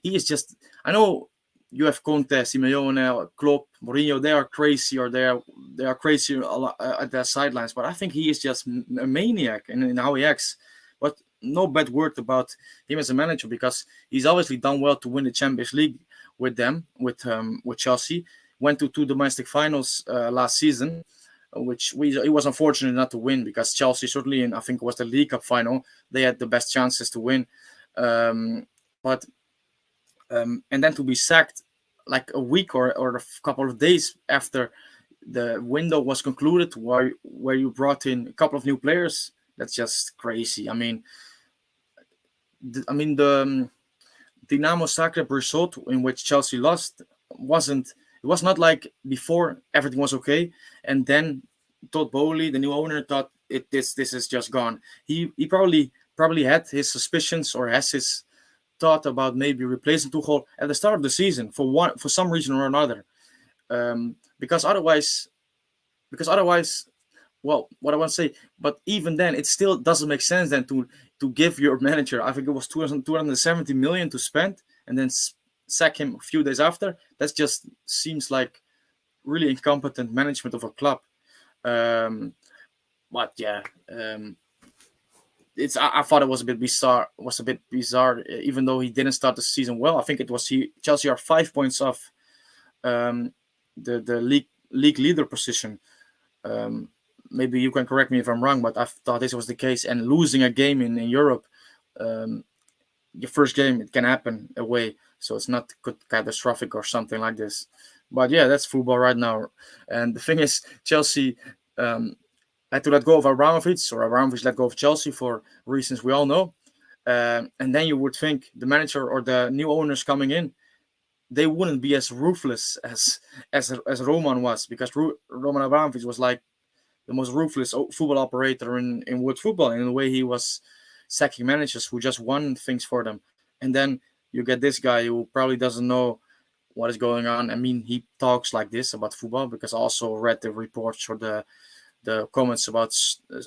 he is just. I know you have Conte, Simeone, Klopp, Mourinho. They are crazy, or they are crazy at their sidelines. But I think he is just a maniac in how he acts. But no bad word about him as a manager, because he's obviously done well to win the Champions League with them, with Chelsea. Went to two domestic finals last season, which he was unfortunate not to win, because Chelsea certainly, in I think it was the League Cup final, they had the best chances to win. But and then to be sacked like a week or a couple of days after the window was concluded, where you brought in a couple of new players, that's just crazy. I mean, the Dinamo Zagreb result in which Chelsea lost wasn't. It was not like before everything was okay, and then Todd Bowley, the new owner, thought this is just gone. He probably had his suspicions, or has his thought about maybe replacing Tuchel at the start of the season for some reason or another. Because otherwise, well, what I want to say, but even then, it still doesn't make sense then to give your manager, I think it was 270 million to spend, and then sack him a few days after. That just seems like really incompetent management of a club. Um, but yeah, I thought it was a bit bizarre. Even though he didn't start the season well. I think it was Chelsea are 5 points off um, the league leader position. Um, Maybe you can correct me if I'm wrong, but I thought this was the case. And losing a game in Europe, um, your first game, it can happen away, so it's not catastrophic or something like this. But yeah, that's football right now. And the thing is, Chelsea had to let go of Abramovich, or Abramovich let go of Chelsea for reasons we all know. And then you would think the manager or the new owners coming in, they wouldn't be as ruthless as Roman was, because Roman Abramovich was like the most ruthless football operator in world football, in the way he was sacking managers who just won things for them. And then you get this guy who probably doesn't know what is going on. I mean, he talks like this about football, because I also read the reports or the comments about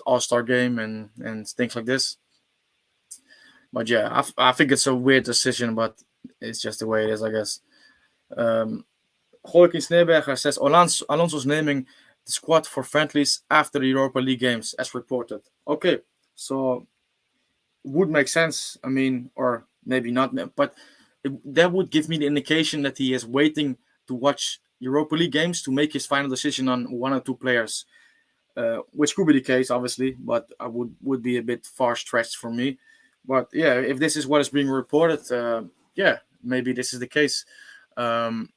All-Star game and things like this. But yeah, I think it's a weird decision, but it's just the way it is, I guess. Um, Joaquin Sneberger says Alonso's naming the squad for friendlies after the Europa League games, as reported. Okay, so would make sense. I mean, or maybe not, but that would give me the indication that he is waiting to watch Europa League games to make his final decision on one or two players, which could be the case, obviously, but I would be a bit far stretched for me. But yeah, if this is what is being reported, yeah, maybe this is the case. Um,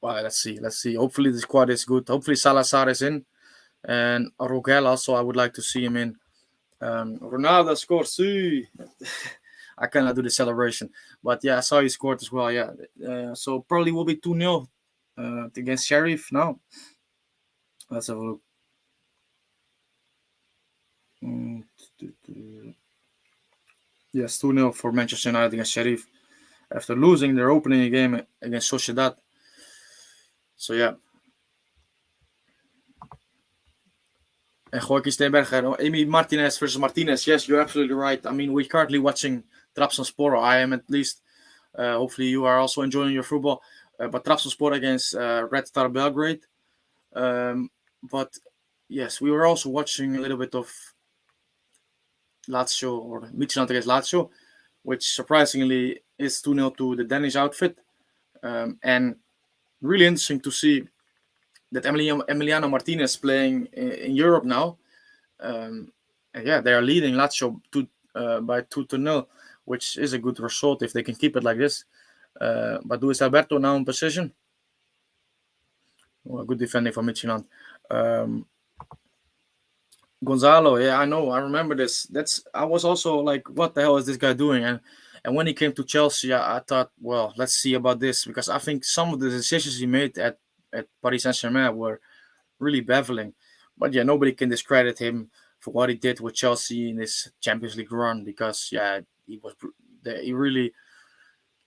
well, let's see. Let's see. Hopefully, the squad is good. Hopefully, Salazar is in, and Rogel also. I would like to see him in. Ronaldo scored. See, I cannot do the celebration, but yeah, I saw he scored as well. Yeah, so probably will be 2-0 against Sheriff. Now, let's have a look. Mm, Yes, 2-0 for Manchester United against Sheriff. after losing their opening game against Sociedad. So yeah. And Joaquin Steenbergen, Amy Martinez versus Martinez. Yes, you're absolutely right. I mean, we're currently watching Trabzonspor. I am at least. Hopefully, you are also enjoying your football. But Trabzonspor against Red Star Belgrade. But yes, we were also watching a little bit of Lazio or Midtjylland against Lazio, which surprisingly is 2-0 to the Danish outfit. And really interesting to see that Emiliano Martinez playing in Europe now. And yeah, they are leading Lazio by 2-0, which is a good result if they can keep it like this. But Luis Alberto now in position. Well, good defending from Midtjylland. Gonzalo, yeah, I know, I remember this. I was also like, what the hell is this guy doing? And when he came to Chelsea, I thought, well, let's see about this, because I think some of the decisions he made at Paris Saint-Germain were really baffling. But yeah, nobody can discredit him for what he did with Chelsea in this Champions League run, because yeah, he really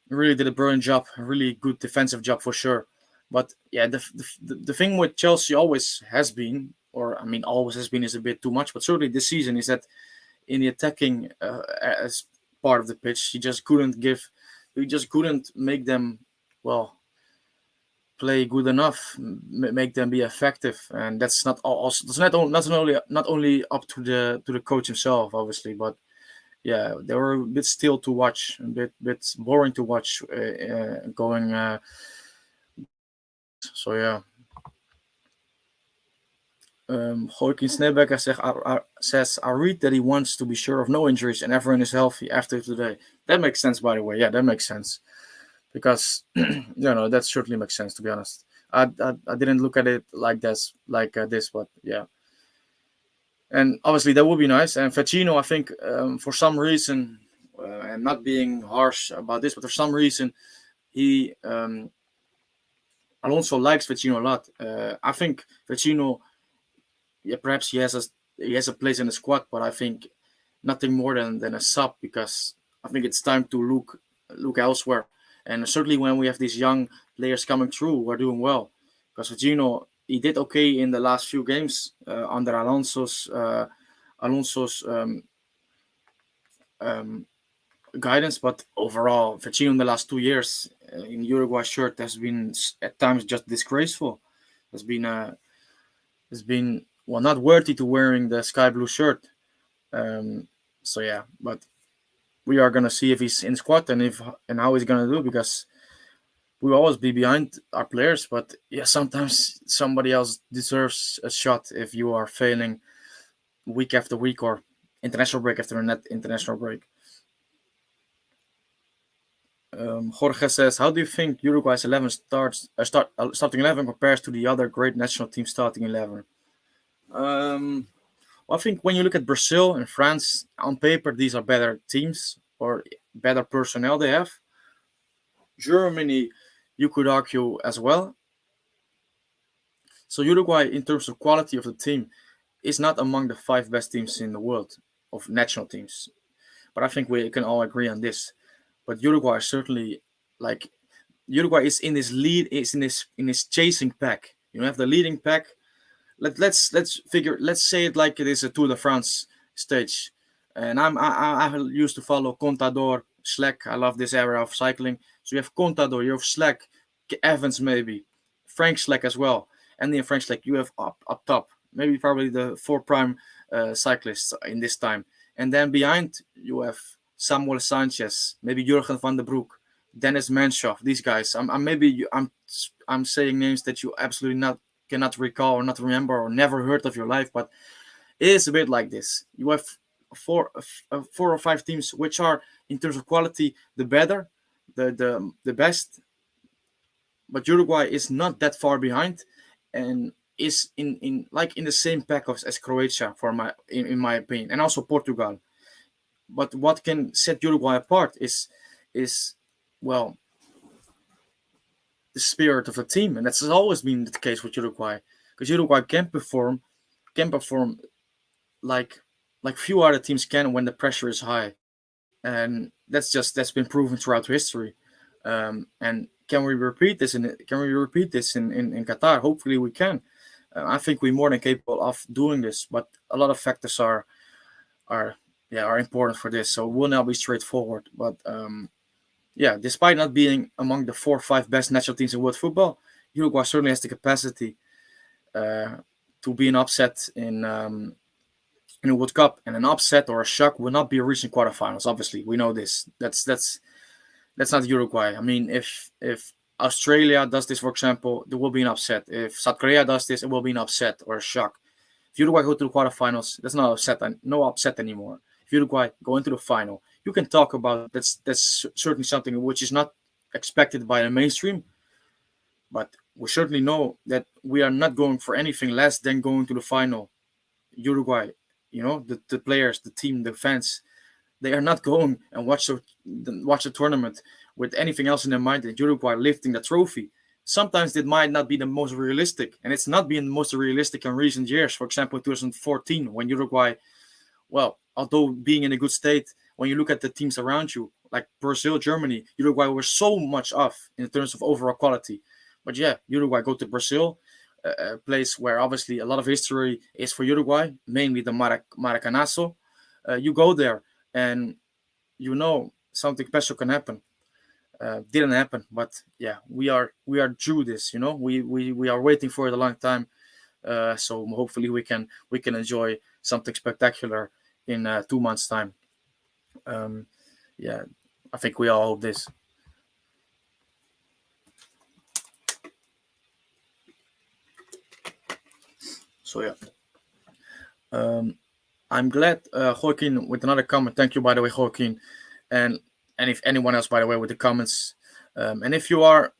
did a brilliant job, a really good defensive job for sure. But yeah, the thing with Chelsea always has been, or I mean, always has been is a bit too much, but certainly this season is that in the attacking as part of the pitch, he just couldn't make them, well, play good enough, make them be effective, and that's not also that's not only up to the coach himself, obviously, but yeah, they were a bit still to watch, a bit boring to watch going. So yeah. Joaquin Snebecker says, I read that he wants to be sure of no injuries and everyone is healthy after today. That makes sense, by the way. Yeah, that makes sense. Because, that certainly makes sense, to be honest. I didn't look at it like this, but yeah. And obviously, that would be nice. And Vecino, I think, for some reason, and not being harsh about this, but for some reason, he Alonso likes Vecino a lot. I think Vecino, yeah, perhaps he has a place in the squad, but I think nothing more than a sub, because I think it's time to look elsewhere. And certainly when we have these young players coming through, we're doing well. Because Gino, he did okay in the last few games under Alonso's guidance, but overall, Vecino in the last 2 years in Uruguay shirt has been at times just disgraceful. Has been well, not worthy to wearing the sky blue shirt. So yeah, but we are gonna see if he's in squad and how he's gonna do, because we will always be behind our players. But yeah, sometimes somebody else deserves a shot if you are failing week after week or international break after international break. Jorge says, "How do you think Uruguay's 11 starting 11 compares to the other great national team starting 11?" Well, I think when you look at Brazil and France, on paper, these are better teams or better personnel they have. Germany, you could argue as well. So Uruguay, in terms of quality of the team, is not among the 5 best teams in the world of national teams. But I think we can all agree on this. But Uruguay is certainly like Uruguay is in this lead, is in this chasing pack. You have the leading pack. Let's say it like it is a Tour de France stage. And I used to follow Contador, Schleck. I love this era of cycling. So you have Contador, you have Schleck, Evans maybe, Frank Schleck as well, and then Frank Schleck you have up top, maybe probably the 4 prime cyclists in this time, and then behind you have Samuel Sanchez, maybe Jurgen van der Broek, Dennis Manshoff. These guys, I'm saying names that you absolutely not cannot recall or not remember or never heard of your life, but it is a bit like this. You have four or five teams which are in terms of quality the better, the best, but Uruguay is not that far behind, and is in the same pack as Croatia in my opinion, and also Portugal. But what can set Uruguay apart is well, the spirit of the team, and that's always been the case with Uruguay, because Uruguay can perform like few other teams can when the pressure is high, and that's been proven throughout history. And can we repeat this? In Qatar? Hopefully, we can. I think we're more than capable of doing this, but a lot of factors are are important for this. So it will not be straightforward. But yeah, despite not being among the 4 or 5 best national teams in world football, Uruguay certainly has the capacity uh, to be an upset in a World Cup, and an upset or a shock will not be reaching quarterfinals. Obviously, we know this. That's not Uruguay. I mean, if Australia does this, for example, there will be an upset. If South Korea does this, it will be an upset or a shock. If Uruguay go to the quarterfinals, that's not upset, no upset anymore. If Uruguay go into the final, you can talk about that's certainly something which is not expected by the mainstream, but we certainly know that we are not going for anything less than going to the final. Uruguay, the players, the team, the fans, they are not going and watch the tournament with anything else in their mind than Uruguay lifting the trophy. Sometimes it might not be the most realistic, and it's not been the most realistic in recent years. For example, 2014, when Uruguay, well, although being in a good state, when you look at the teams around you, like Brazil, Germany, Uruguay were so much off in terms of overall quality. But yeah, Uruguay go to Brazil, a place where obviously a lot of history is for Uruguay, mainly the Maracanazo. You go there, and something special can happen. Didn't happen, but yeah, we are due this. We are waiting for it a long time. So hopefully we can enjoy something spectacular in 2 months' time. Um, yeah, I think we all hope this. So yeah, um, I'm glad Joaquin with another comment. Thank you, by the way, Joaquin, and if anyone else, by the way, with the comments. And if you are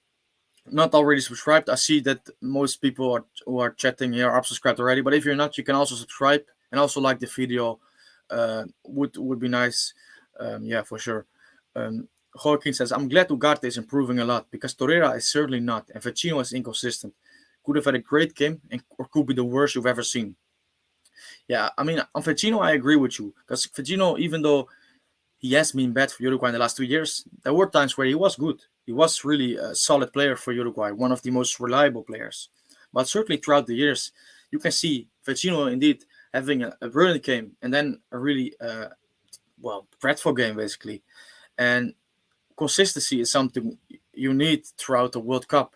not already subscribed, I see that most people who are chatting here are subscribed already. But if you're not, you can also subscribe and also like the video. Would be nice. Yeah, for sure. Joaquin says, I'm glad Ugarte is improving a lot because Torreira is certainly not, and Vecino is inconsistent. Could have had a great game, or could be the worst you've ever seen. Yeah, I mean, on Vecino, I agree with you because Vecino, even though he has been bad for Uruguay in the last 2 years, there were times where he was good. He was really a solid player for Uruguay, one of the most reliable players. But certainly throughout the years, you can see Vecino indeed having a brilliant game and then a really, dreadful game, basically. And consistency is something you need throughout the World Cup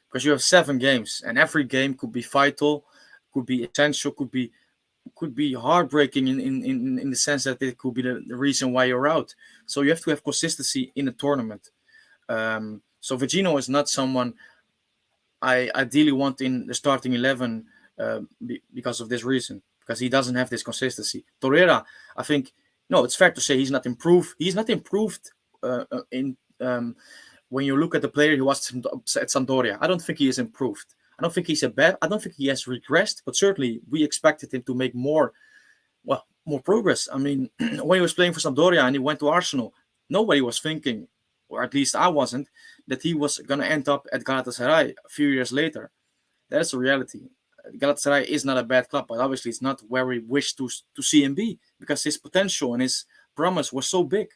because you have 7 games and every game could be vital, could be essential, could be heartbreaking in the sense that it could be the reason why you're out. So you have to have consistency in a tournament. So Vecino is not someone I ideally want in the starting 11 because of this reason, because he doesn't have this consistency. Torreira, I think, no, it's fair to say he's not improved. He's not improved in when you look at the player he was at Sampdoria. I don't think he is improved. I don't think he's a bad. I don't think he has regressed, but certainly we expected him to make more progress. I mean, when he was playing for Sampdoria and he went to Arsenal, nobody was thinking, or at least I wasn't, that he was going to end up at Galatasaray a few years later. That's the reality. Galatasaray is not a bad club, but obviously it's not where we wish to see him be because his potential and his promise was so big.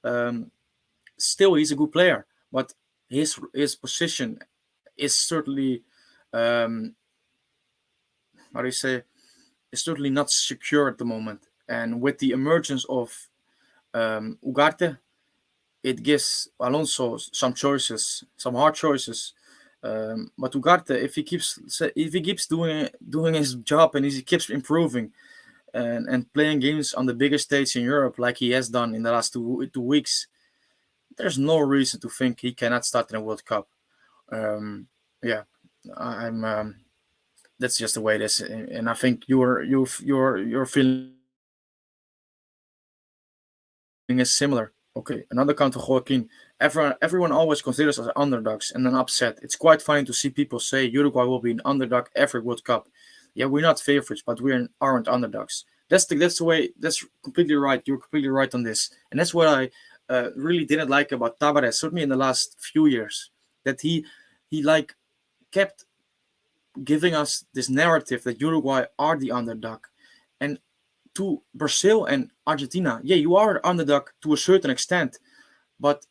Um, Still, he's a good player, but his position is certainly, um, how do you say, is certainly not secure at the moment. And with the emergence of Ugarte, it gives Alonso some choices, some hard choices. But Ugarte, if he keeps doing his job and he keeps improving and playing games on the biggest stage in Europe like he has done in the last two weeks, there's no reason to think he cannot start in a World Cup. Um, yeah, I'm. That's just the way it is, and I think your feeling is similar. Okay, another counter, Joaquin. Everyone always considers us underdogs and an upset. It's quite funny to see people say Uruguay will be an underdog every World Cup. Yeah, we're not favorites, but we aren't underdogs. That's the way. That's completely right. You're completely right on this, and that's what I really didn't like about Tavares. Certainly in the last few years, that he like kept giving us this narrative that Uruguay are the underdog, and to Brazil and Argentina, yeah, you are underdog to a certain extent, but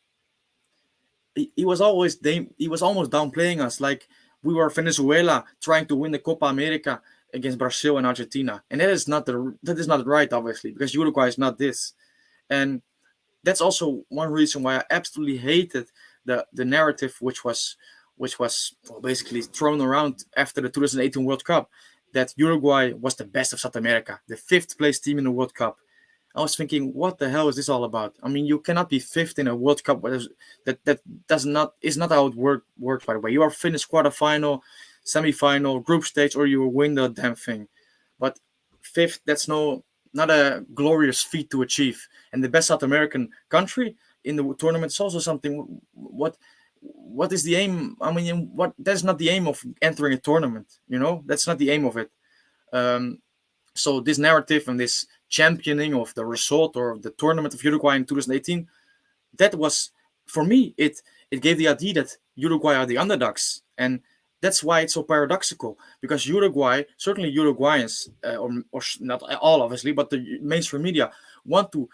he was he was almost downplaying us, like we were Venezuela trying to win the Copa America against Brazil and Argentina, and that is not right, obviously, because Uruguay is not this. And that's also one reason why I absolutely hated the narrative which was well, basically thrown around after the 2018 World Cup, that Uruguay was the best of South America, the fifth place team in the World Cup. I was thinking, what the hell is this all about? I mean, you cannot be fifth in a World Cup. That does not is not how it works. By the way, you are finished quarterfinal, semi-final, group stage, or you will win the damn thing. But fifth, that's not a glorious feat to achieve. And the best South American country in the tournament is also something. What is the aim? I mean, what that's not the aim of entering a tournament. That's not the aim of it. Um, so this narrative and this championing of the result or the tournament of Uruguay in 2018, that was, for me, it gave the idea that Uruguay are the underdogs, and that's why it's so paradoxical, because Uruguay, certainly Uruguayans, or not all obviously, but the mainstream media want to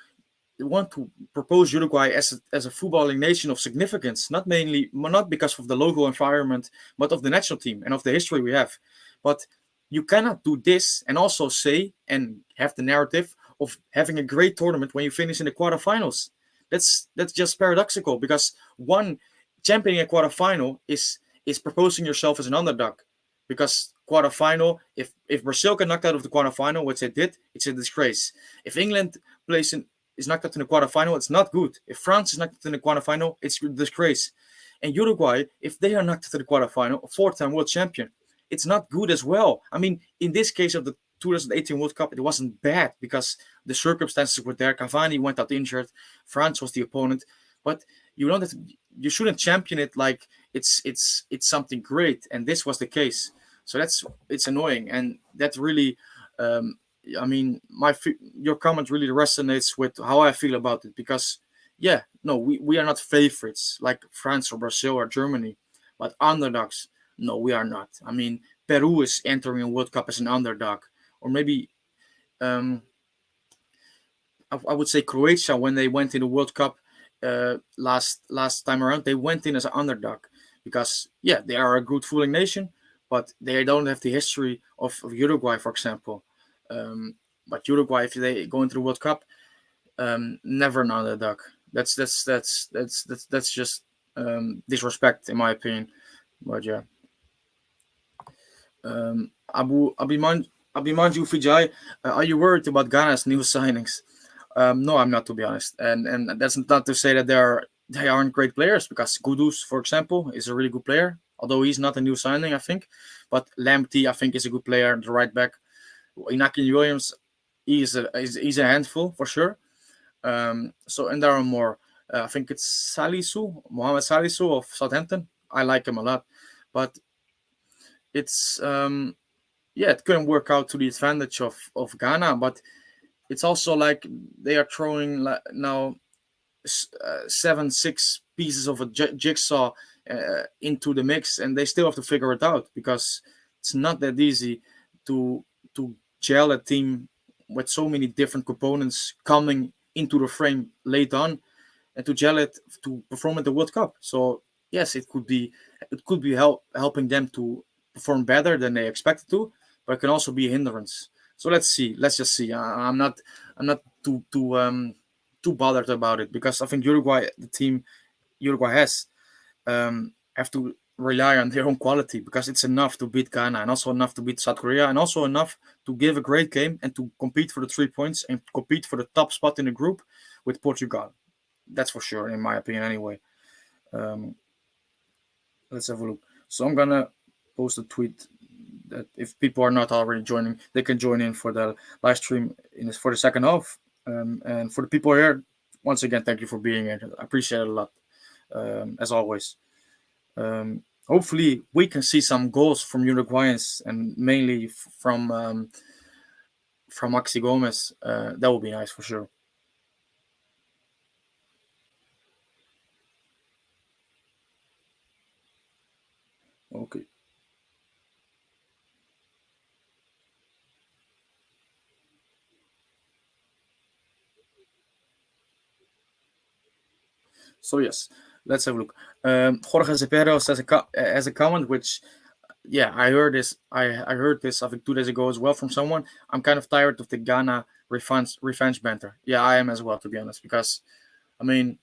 want to propose Uruguay as a footballing nation of significance, not because of the local environment, but of the national team and of the history we have. But you cannot do this and also say and have the narrative of having a great tournament when you finish in the quarterfinals. That's just paradoxical, because one, championing a quarterfinal is proposing yourself as an underdog, because quarterfinal, if Brazil get knocked out of the quarterfinal, which they did, it's a disgrace. If England plays in is knocked out in the quarterfinal, it's not good. If France is knocked out in the quarterfinal, it's a disgrace. And Uruguay, if they are knocked out in the quarterfinal, a four-time world champion, it's not good as well. I mean, in this case of the 2018 World Cup, it wasn't bad because the circumstances were there. Cavani went out injured. France was the opponent, but you know that you shouldn't champion it like it's something great, and this was the case. So it's annoying, and that really um, I mean, your comment really resonates with how I feel about it, because, yeah, no, we are not favorites like France or Brazil or Germany, but underdogs. No, we are not. I mean, Peru is entering a World Cup as an underdog, or maybe um, I would say Croatia, when they went in the World Cup last time around, they went in as an underdog because, yeah, they are a good fooling nation, but they don't have the history of Uruguay, for example. Um, but Uruguay, if they go into the World Cup, never an underdog. That's just disrespect, in my opinion. But yeah, Abimanju Fijay, are you worried about Ghana's new signings? No, I'm not, to be honest. And that's not to say that they aren't great players, because Kudus, for example, is a really good player. Although he's not a new signing, I think. But Lamptey, I think, is a good player, the right back. Inaki Williams, he's a handful for sure. And there are more. I think it's Mohamed Salisu of Southampton. I like him a lot, but it's yeah, it couldn't work out to the advantage of Ghana. But it's also like they are throwing now 7, 6 pieces of a jigsaw into the mix, and they still have to figure it out, because it's not that easy to to gel a team with so many different components coming into the frame late on, and to gel it to perform at the World Cup. So yes, it could be helping them to perform better than they expected to, but it can also be a hindrance. So let's see. Let's just see. I'm not too bothered about it, because I think Uruguay, the team Uruguay has, have to rely on their own quality, because it's enough to beat Ghana, and also enough to beat South Korea, and also enough to give a great game and to compete for the 3 points and compete for the top spot in the group with Portugal. That's for sure, in my opinion, anyway. Um, let's have a look. So I'm gonna post a tweet that if people are not already joining, they can join in for the live stream for the second half. And for the people here, once again, thank you for being here. I appreciate it a lot, as always. Hopefully, we can see some goals from Uruguayans, and mainly from Maxi Gomez. That would be nice for sure. Okay. So yes, let's have a look. Jorge Cepero says as a comment, which yeah, I heard this. I heard this I think 2 days ago as well from someone. I'm kind of tired of the Ghana revenge banter. Yeah, I am as well, to be honest, because I mean,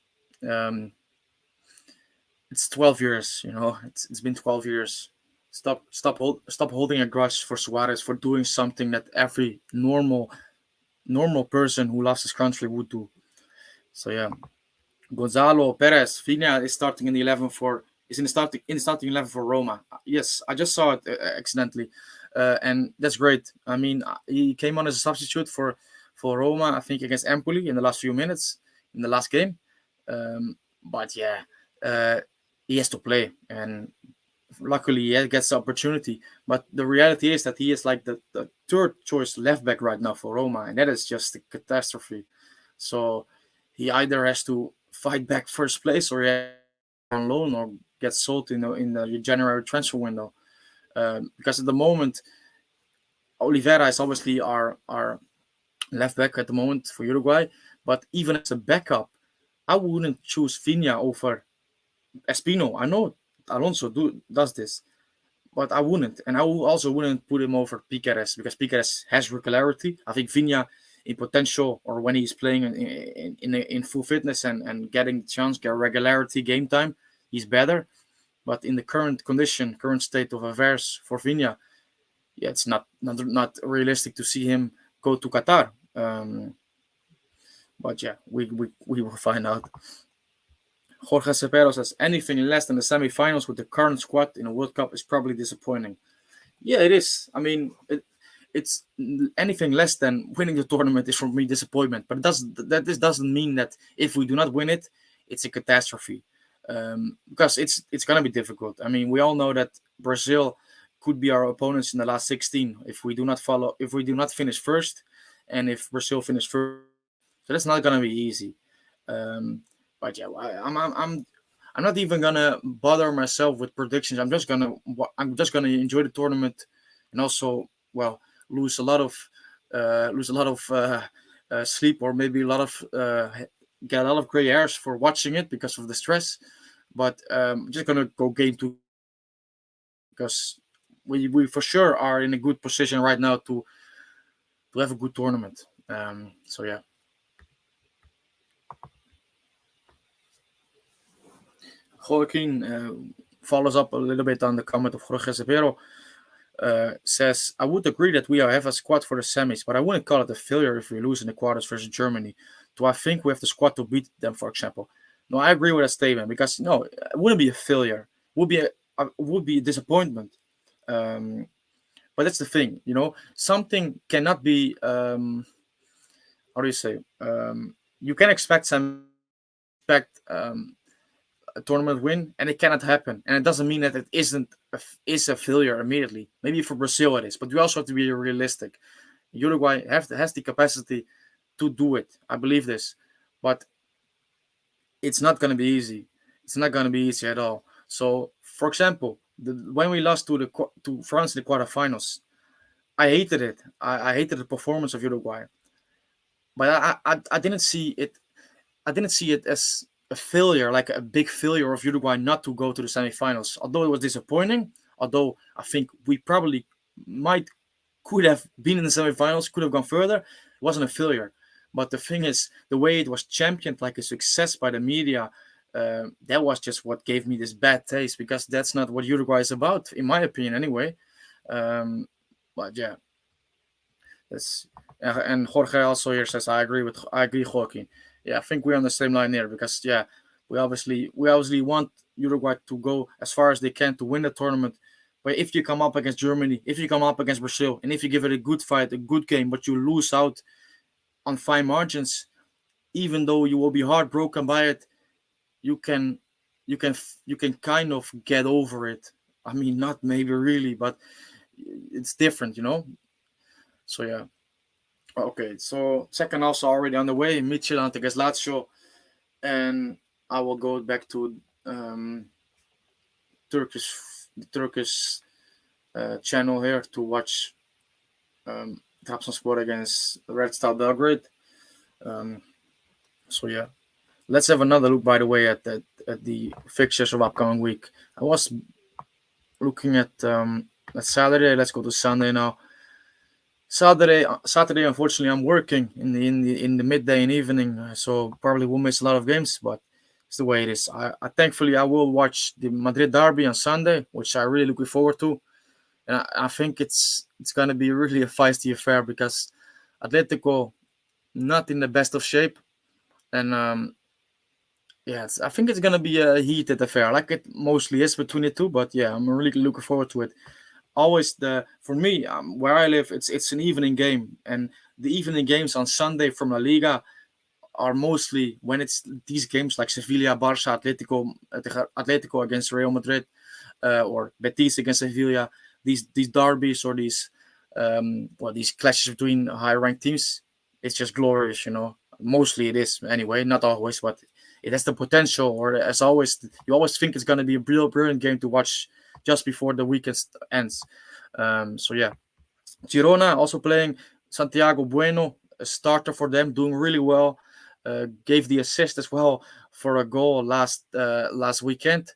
um, it's 12 years. It's been 12 years. Stop holding a grudge for Suarez for doing something that every normal person who loves his country would do. So yeah, Gonzalo Perez Fina is starting in the 11 for is in the starting 11 for Roma. Yes, I just saw it accidentally, and that's great. I mean, he came on as a substitute for Roma, I think against Empoli in the last few minutes in the last game. But yeah, uh, he has to play, and luckily he gets the opportunity. But the reality is that he is like the third choice left back right now for Roma, and that is just a catastrophe. So he either has to fight back first place or he has to go on loan or get sold in the January transfer window. Because at the moment, Oliveira is obviously our left back at the moment for Uruguay. But even as a backup, I wouldn't choose Fina over Espino. I know Alonso does this, but I wouldn't, and also wouldn't put him over Piqueres because Piqueres has regularity. I think Vina, in potential, or when he's playing in full fitness and getting the chance, get regularity, game time, he's better. But in the current state of affairs for Vina, yeah, it's not realistic to see him go to Qatar. But yeah, we will find out. Jorge Cepero says anything less than the semi-finals with the current squad in a World Cup is probably disappointing. Yeah, it is. I mean, it's anything less than winning the tournament is for me disappointment. But this doesn't mean that if we do not win it, it's a catastrophe. Because it's gonna be difficult. I mean, we all know that Brazil could be our opponents in the last 16 if we do not finish first, and if Brazil finish first, so that's not gonna be easy. Um, but yeah, I'm not even gonna bother myself with predictions. I'm just gonna enjoy the tournament, and also lose a lot of sleep, or maybe get a lot of gray hairs for watching it because of the stress. But I'm just gonna go game to because we for sure are in a good position right now to have a good tournament. So yeah. Joaquin follows up a little bit on the comment of Jorge Cepero. Says, I would agree that we have a squad for the semis, but I wouldn't call it a failure if we lose in the quarters versus Germany. Do I think we have the squad to beat them, for example? No, I agree with that statement because no, it wouldn't be a failure. It would be a disappointment. Um, but that's the thing, something cannot be. How do you say? You can expect a tournament win, and it cannot happen. And it doesn't mean that it is a failure immediately. Maybe for Brazil it is, but we also have to be realistic. Uruguay has the capacity to do it. I believe this, but it's not going to be easy. It's not going to be easy at all. So, for example, when we lost to France in the quarterfinals, I hated it. I hated the performance of Uruguay, but I didn't see it. I didn't see it as a failure, like a big failure of Uruguay not to go to the semifinals. Although it was disappointing, although I think we probably might could have been in the semifinals, could have gone further, it wasn't a failure. But the thing is, the way it was championed like a success by the media, that was just what gave me this bad taste because that's not what Uruguay is about, in my opinion, anyway. Um, but yeah, that's and Jorge also here says I agree, Joaquin. Yeah, I think we're on the same line here because yeah, we obviously want Uruguay to go as far as they can to win the tournament. But if you come up against Germany, if you come up against Brazil, and if you give it a good fight, a good game, but you lose out on fine margins, even though you will be heartbroken by it, you can you can kind of get over it. I mean, not maybe really, but it's different. So yeah. Okay, so second also already on the way. Midtjylland against Lazio, and I will go back to um, Turkish the Turkish channel here to watch Trabzonspor against Red Star Belgrade. Um, so yeah, let's have another look. By the way, at at the fixtures of upcoming week. I was looking at Saturday. Let's go to Sunday now. Saturday. Unfortunately, I'm working in the midday and evening, so probably will miss a lot of games. But it's the way it is. I thankfully I will watch the Madrid derby on Sunday, which I really looking forward to, and I think it's gonna be really a feisty affair because Atletico not in the best of shape, and yeah, I think it's gonna be a heated affair, like it mostly is between the two. But yeah, I'm really looking forward to it. Always the for me where I live, it's an evening game, and the evening games on Sunday from La Liga are mostly when it's these games like Sevilla, Barça, Atletico against Real Madrid, or Betis against Sevilla. These derbies or these clashes between high ranked teams. It's just glorious, you know. Mostly it is anyway, not always, but it has the potential. Or as always, you always think it's going to be a real brilliant game to watch just before the weekend ends. So yeah, Girona also playing Santiago Bueno, a starter for them, doing really well. Gave the assist as well for a goal last weekend,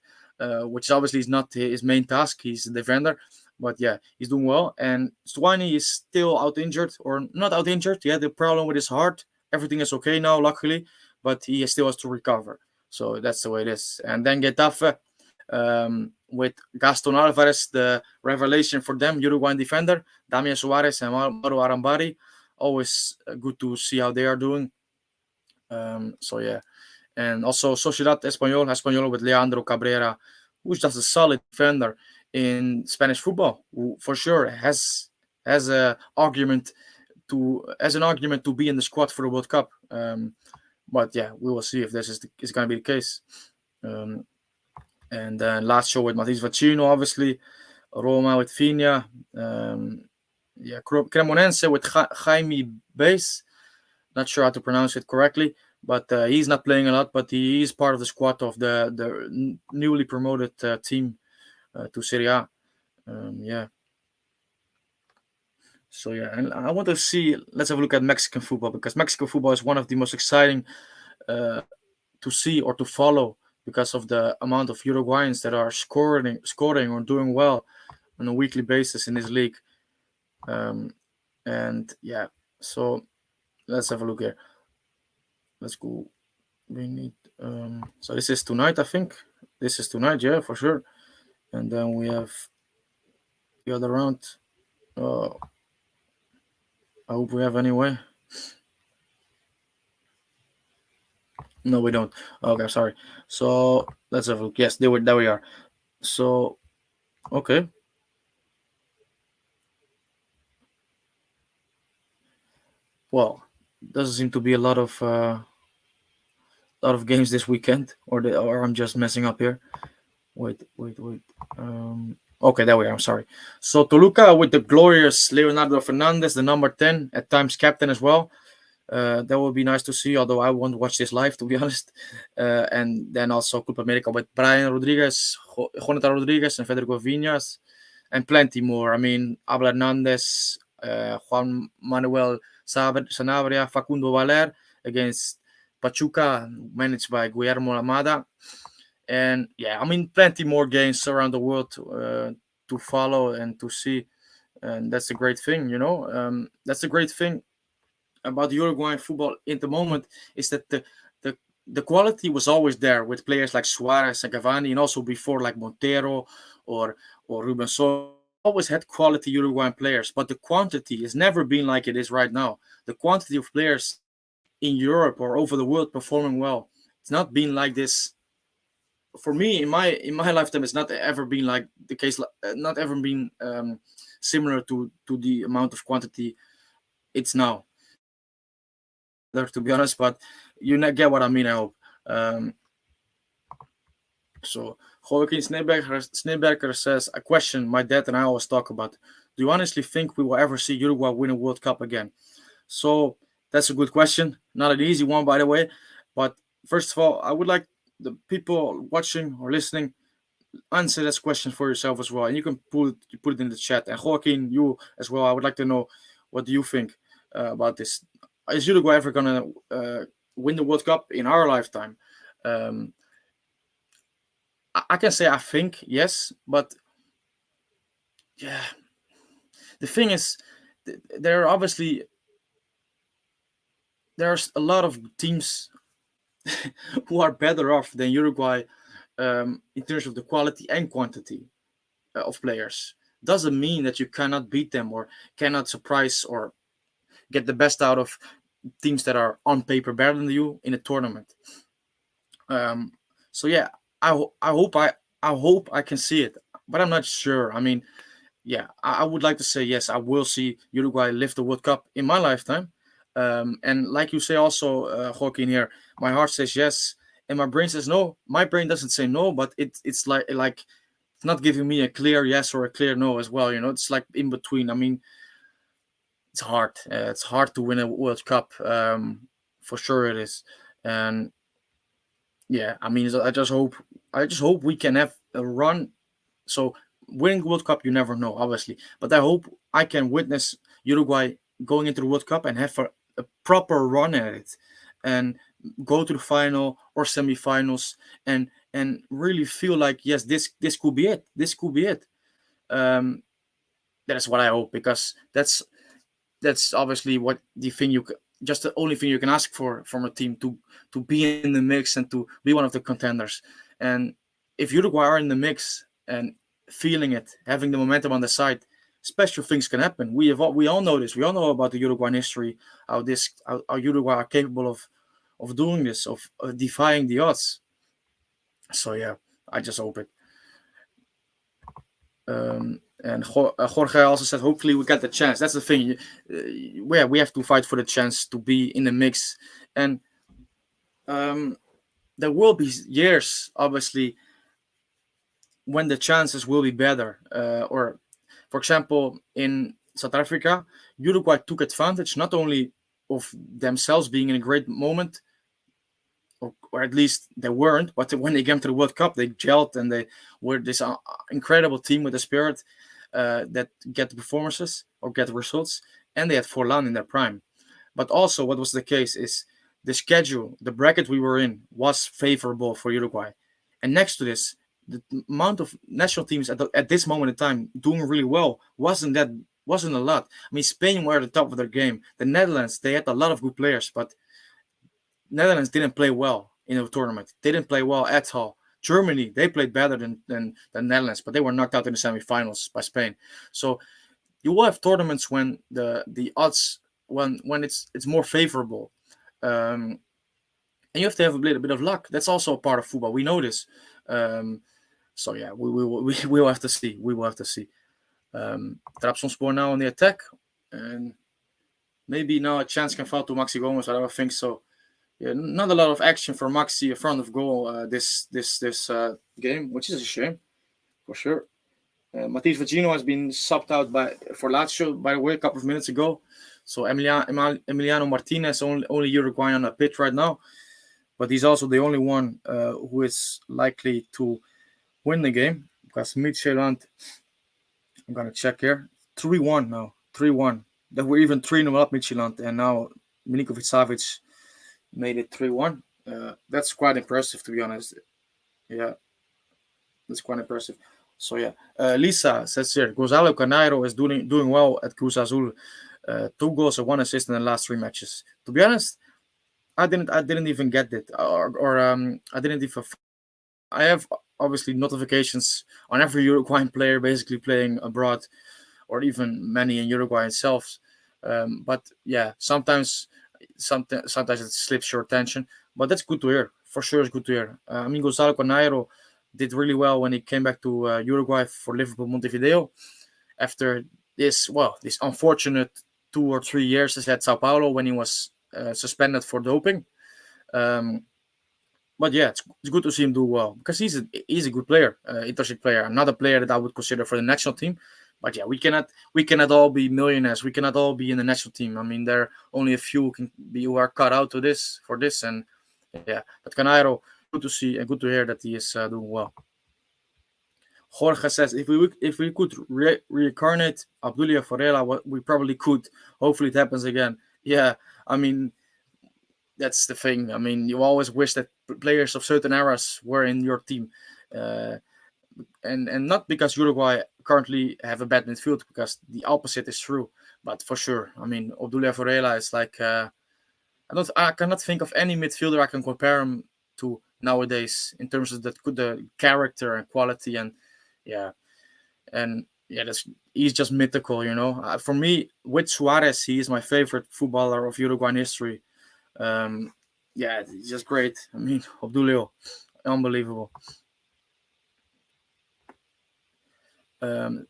which obviously is not his main task. He's a defender, but yeah, he's doing well. And Swani is still out injured, or not out injured. He had a problem with his heart. Everything is okay now, luckily, but he still has to recover. So that's the way it is. And then Getafe, with Gaston Alvarez, the revelation for them, Uruguayan defender, Damian Suarez and Mauro Arambari. Always good to see how they are doing. So yeah, and also Sociedad Español with Leandro Cabrera, who's just a solid defender in Spanish football, who for sure has a argument as an argument to be in the squad for the World Cup. But yeah, we will see if this is going to be the case. And then last show with Matis Vecino, obviously, Roma with Fina, Cremonense with Jaime Bass. Not sure how to pronounce it correctly, but he's not playing a lot, but he is part of the squad of the newly promoted team to Serie A. Yeah. So yeah, and I want to see. Let's have a look at Mexican football, because Mexican football is one of the most exciting to see or to follow because of the amount of Uruguayans that are scoring or doing well on a weekly basis in this league. And yeah, so let's have a look here. Let's go. We need so this is tonight, I think. This is tonight, yeah, for sure. And then we have the other round. I hope we have anyway. No, we don't. Okay, sorry. So let's have a look. Yes, there we are. So okay. Well, doesn't seem to be a lot of games this weekend, or I'm just messing up here. Wait. Okay, there we are. I'm sorry. So Toluca with the glorious Leonardo Fernandez, the number 10, at times captain as well. That would be nice to see, although I won't watch this live, to be honest. And then also Club America with Brian Rodriguez, Jonathan Rodriguez, and Federico Viñas, and plenty more. I mean, Abel Hernandez, Juan Manuel Sanabria, Facundo Valer against Pachuca, managed by Guillermo Lamada. And yeah, I mean, plenty more games around the world to follow and to see. And that's a great thing, you know. That's a great thing about Uruguayan football in the moment, is that the quality was always there with players like Suarez and Cavani, and also before like Montero or Ruben Soto. Always had quality Uruguayan players, but the quantity has never been like it is right now. The quantity of players in Europe or over the world performing well, it's not been like this. For me, in my lifetime, it's not ever been like the case. Not ever been similar to the amount of quantity it's now. To be honest, but you get what I mean. I hope. So Joaquin Sneberger says, a question my dad and I always talk about: do you honestly think we will ever see Uruguay win a World Cup again? So that's a good question. Not an easy one, by the way. But first of all, I would like the people watching or listening answer this question for yourself as well, and you can put it in the chat. And Joaquin, you as well. I would like to know, what do you think about this? Is Uruguay ever gonna win the World Cup in our lifetime? I can say I think yes, but yeah, the thing is, there are obviously there's a lot of teams who are better off than Uruguay in terms of the quality and quantity of players. Doesn't mean that you cannot beat them or cannot surprise or get the best out of teams that are on paper better than you in a tournament. Um, so yeah, I hope I hope I can see it, but I'm not sure. I mean, yeah, I would like to say yes. I will see Uruguay lift the World Cup in my lifetime. And like you say, also, Joaquin here, my heart says yes, and my brain says no. My brain doesn't say no, but it's like it's not giving me a clear yes or a clear no as well. You know, it's like in between. I mean, it's hard. It's hard to win a World Cup. For sure it is, and yeah, I mean, I just hope we can have a run. So winning World Cup, you never know, obviously. But I hope I can witness Uruguay going into the World Cup and have a proper run at it, and go to the final or semifinals, and really feel like yes, this could be it. This could be it. Um, that's what I hope, because that's obviously what the thing just the only thing you can ask for from a team, to be in the mix and to be one of the contenders. And if Uruguay are in the mix and feeling it, having the momentum on the side, special things can happen. We all know this. We all know about the Uruguayan history, how Uruguay are capable of doing this, of defying the odds. So yeah, I just hope it. And Jorge also said, hopefully we get the chance. That's the thing. Yeah, we have to fight for the chance to be in the mix. And um, there will be years, obviously, when the chances will be better. Or, for example, in South Africa, Uruguay took advantage not only of themselves being in a great moment, or at least they weren't, but when they came to the World Cup, they gelled and they were this incredible team with a spirit that get the performances or get the results, and they had Forlan in their prime. But also, what was the case is the schedule, the bracket we were in, was favorable for Uruguay. And next to this, the amount of national teams at this moment in time doing really well wasn't a lot. I mean, Spain were at the top of their game. The Netherlands, they had a lot of good players, but Netherlands didn't play well in the tournament. They didn't play well at all. Germany, they played better than the Netherlands, but they were knocked out in the semifinals by Spain. So you will have tournaments when the odds, when it's more favorable, and you have to have a little bit of luck. That's also a part of football. We know this. So yeah, we will have to see. We will have to see. Trabzonspor now on the attack, and maybe now a chance can fall to Maxi Gomez. I don't think so. Yeah, not a lot of action for Maxi in front of goal this game, which is a shame for sure. Matheus Vagino has been subbed out for Lazio, by the way, a couple of minutes ago. So Emiliano Martinez, only Uruguayan on the pitch right now, but he's also the only one who is likely to win the game, because Midtjylland, I'm gonna check here, 3-1 now, 3-1. That we're even 3-0 up Midtjylland, and now Milinkovic Savic made it 3-1. That's quite impressive, to be honest. Yeah, that's quite impressive. So yeah, Lisa says here, Gonzalo Canairo is doing well at Cruz Azul. 2 goals and 1 assist in the last 3 matches. To be honest, I didn't even get it, or I didn't even. I have obviously notifications on every Uruguayan player basically playing abroad, or even many in Uruguay itself. But yeah, sometimes it slips your attention, but that's good to hear. For sure, it's good to hear. I mean, Gonzalo Canairo did really well when he came back to Uruguay for Liverpool Montevideo after this unfortunate 2 or 3 years at Sao Paulo when he was suspended for doping. Um, but yeah, it's good to see him do well, because he's a good player, interesting player. Another player that I would consider for the national team. But yeah, we cannot all be millionaires. We cannot all be in the national team. I mean, there are only a few who are cut out for this, and yeah. But Canairo, good to see and good to hear that he is doing well. Jorge says, if we could reincarnate Abdulia Forela, what we probably could. Hopefully it happens again. Yeah, I mean, that's the thing. I mean, you always wish that players of certain eras were in your team. Uh, and not because Uruguay currently have a bad midfield, because the opposite is true. But for sure, I mean, Obdulia Varela is like I cannot think of any midfielder I can compare him to nowadays in terms of the character and quality, and yeah, that's he's just mythical, you know. For me, with Suarez, he is my favorite footballer of Uruguayan history. Um, yeah, he's just great. I mean, Obdulio, unbelievable. Um,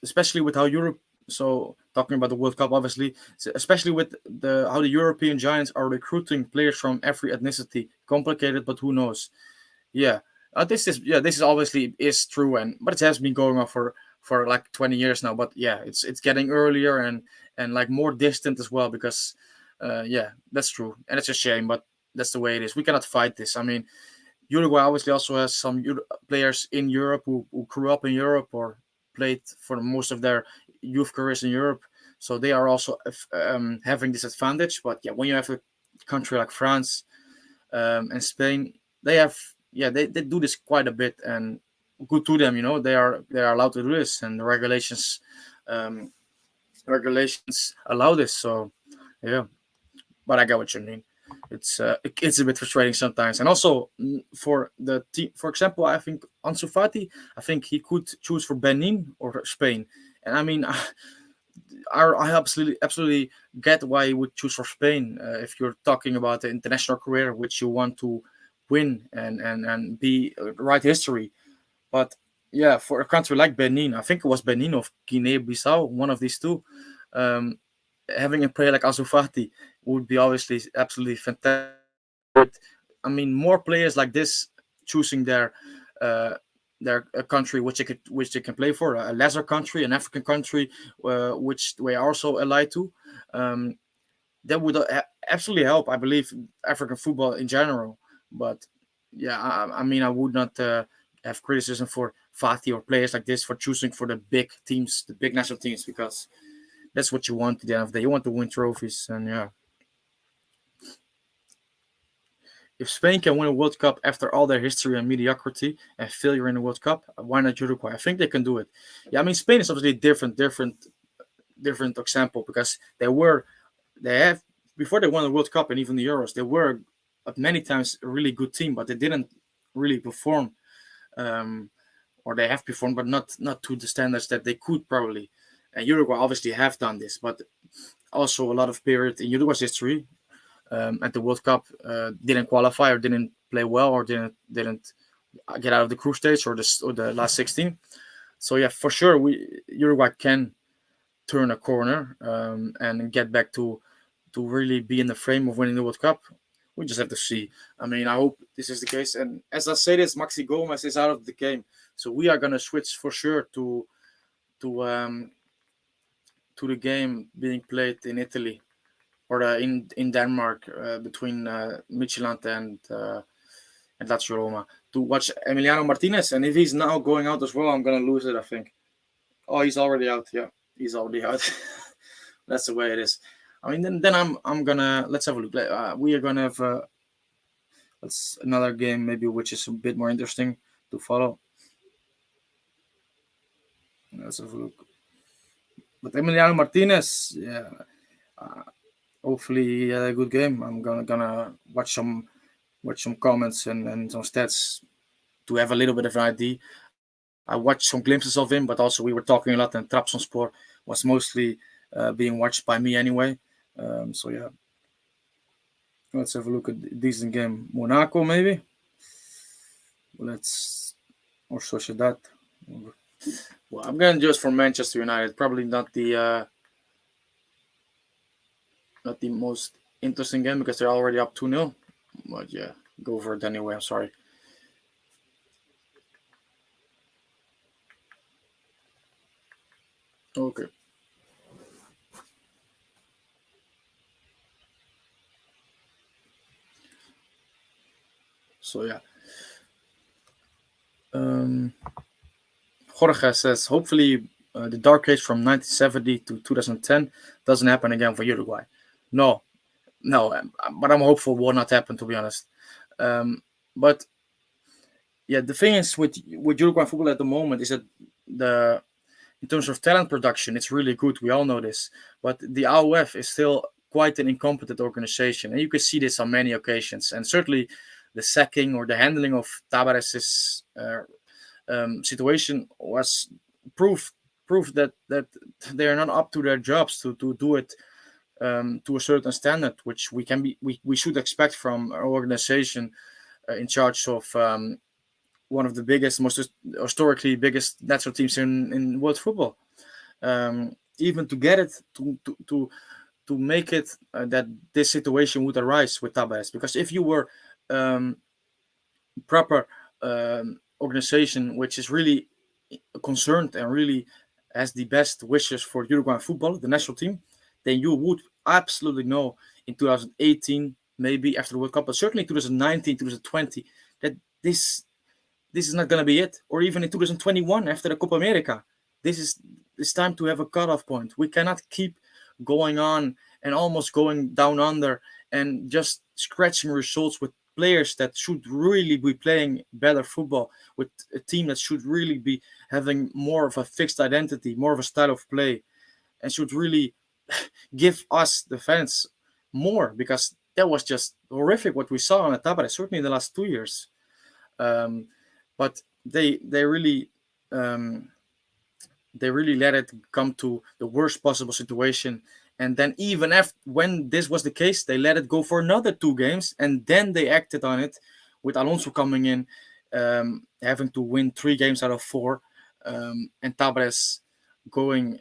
Especially with how Europe. So talking about the World Cup, obviously, especially with the how the European giants are recruiting players from every ethnicity. Complicated, but who knows? Yeah, this is obviously is true, and but it has been going on for like 20 years now. But yeah, it's getting earlier and like more distant as well, because yeah, that's true, and it's a shame, but that's the way it is. We cannot fight this. I mean, Uruguay obviously also has some players in Europe who grew up in Europe or played for most of their youth careers in Europe, so they are also having this advantage. But yeah, when you have a country like France and Spain, they have they do this quite a bit, and good to them. You know, they are allowed to do this, and the um, regulations allow this. So yeah, but I get what you mean. It's a bit frustrating sometimes, and also for the team. For example, I think Ansu Fati, I think he could choose for Benin or Spain, and I mean, I absolutely get why you would choose for Spain if you're talking about the international career which you want to win and be write history. But yeah, for a country like Benin, I think it was Benin of Guinea-Bissau, one of these two. Um, Having a player like Ansu Fati would be obviously absolutely fantastic. I mean, more players like this choosing uh, their country which they can play for, a lesser country, an African country, which they are also allied to. Um, that would absolutely help, I believe, African football in general. But yeah, I mean, I would not have criticism for Fati or players like this for choosing for the big teams, the big national teams, because that's what you want at the end of the day. You want to win trophies, and yeah. If Spain can win a World Cup after all their history and mediocrity and failure in the World Cup, why not Uruguay? I think they can do it. Yeah, I mean, Spain is obviously different example, because they have before they won the World Cup and even the Euros, they were at many times a really good team, but they didn't really perform, um, or they have performed, but not to the standards that they could probably. And Uruguay obviously have done this, but also a lot of period in Uruguay's history at the World Cup didn't qualify or didn't play well or didn't get out of the group stage or the last 16. So yeah, for sure, Uruguay can turn a corner and get back to really be in the frame of winning the World Cup. We just have to see. I mean, I hope this is the case. And as I say this, Maxi Gomez is out of the game, so we are gonna switch for sure to um, to the game being played in Italy or in Denmark between Midtjylland and Lazio Roma to watch Emiliano Martinez. And if he's now going out as well, I'm gonna lose it, I think. Oh, he's already out. Yeah, he's already out. That's the way it is. I mean, then I'm gonna let's have a look. We are gonna have let's another game maybe which is a bit more interesting to follow. Let's have a look. But Emiliano Martinez, yeah, uh, hopefully he had a good game. I'm gonna watch some comments and some stats to have a little bit of an idea. I watched some glimpses of him, but also we were talking a lot, and Trabzonspor was mostly being watched by me anyway. So yeah, let's have a look at a decent game. Monaco maybe. Let's or Sociedad. Well, I'm going just for Manchester United. Probably not the most interesting game because they're already up 2-0. But yeah, go for it anyway. I'm sorry. Okay. So yeah. Um, Jorge says, hopefully the dark age from 1970 to 2010 doesn't happen again for Uruguay. No, no, but I'm hopeful will not happen, to be honest. But yeah, the thing is with Uruguayan football at the moment is that the in terms of talent production, it's really good. We all know this, but the AOF is still quite an incompetent organization, and you can see this on many occasions. And certainly, the sacking or the handling of Tavares's situation was proof proof that they are not up to their jobs to do it to a certain standard, which we should expect from an organization in charge of one of the biggest, most historically biggest national teams in world football. Even to get it to make it that this situation would arise with Tavares, because if you were um, proper organization which is really concerned and really has the best wishes for Uruguayan football, the national team, then you would absolutely know in 2018, maybe after the World Cup, but certainly 2019, 2020, that this is not going to be it. Or even in 2021 after the Copa America, this is it's time to have a cutoff point. We cannot keep going on and almost going down under and just scratching results with players that should really be playing better football, with a team that should really be having more of a fixed identity, more of a style of play, and should really give us the fans more, because that was just horrific what we saw on Tabara, certainly in the last 2 years. Um, but um, they really let it come to the worst possible situation. And then even after when this was the case, they let it go for another 2 games, and then they acted on it with Alonso coming in, having to win 3 games out of 4, and Tabres going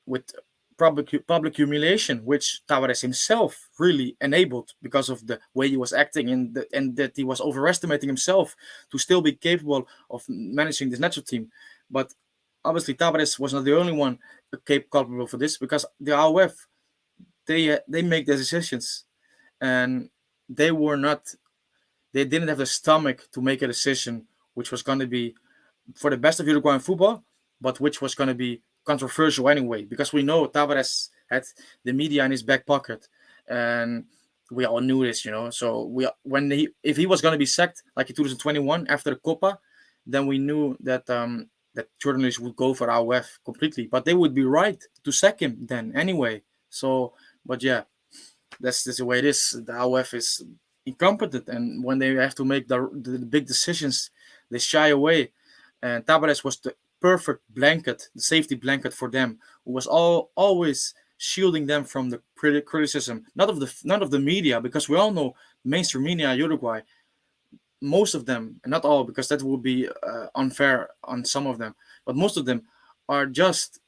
with public humiliation, which Tavares himself really enabled because of the way he was acting, and that he was overestimating himself to still be capable of managing this national team. But obviously, Tavares was not the only one capable for this, because the AOF, they make the decisions, and they were not they didn't have the stomach to make a decision which was going to be for the best of Uruguayan football, but which was going to be controversial anyway, because we know Tavares had the media in his back pocket, and we all knew this, So if he was going to be sacked like in 2021 after the Copa, then we knew that journalists would go for AOF completely, but they would be right to sack him then anyway. So, but yeah, that's the way it is. The AOF is incompetent, and when they have to make the big decisions, they shy away. And Tavares was the perfect blanket, the safety blanket for them, who was always shielding them from the criticism, not of the media, because we all know mainstream media in Uruguay, most of them, and not all, because that would be unfair on some of them, but most of them are just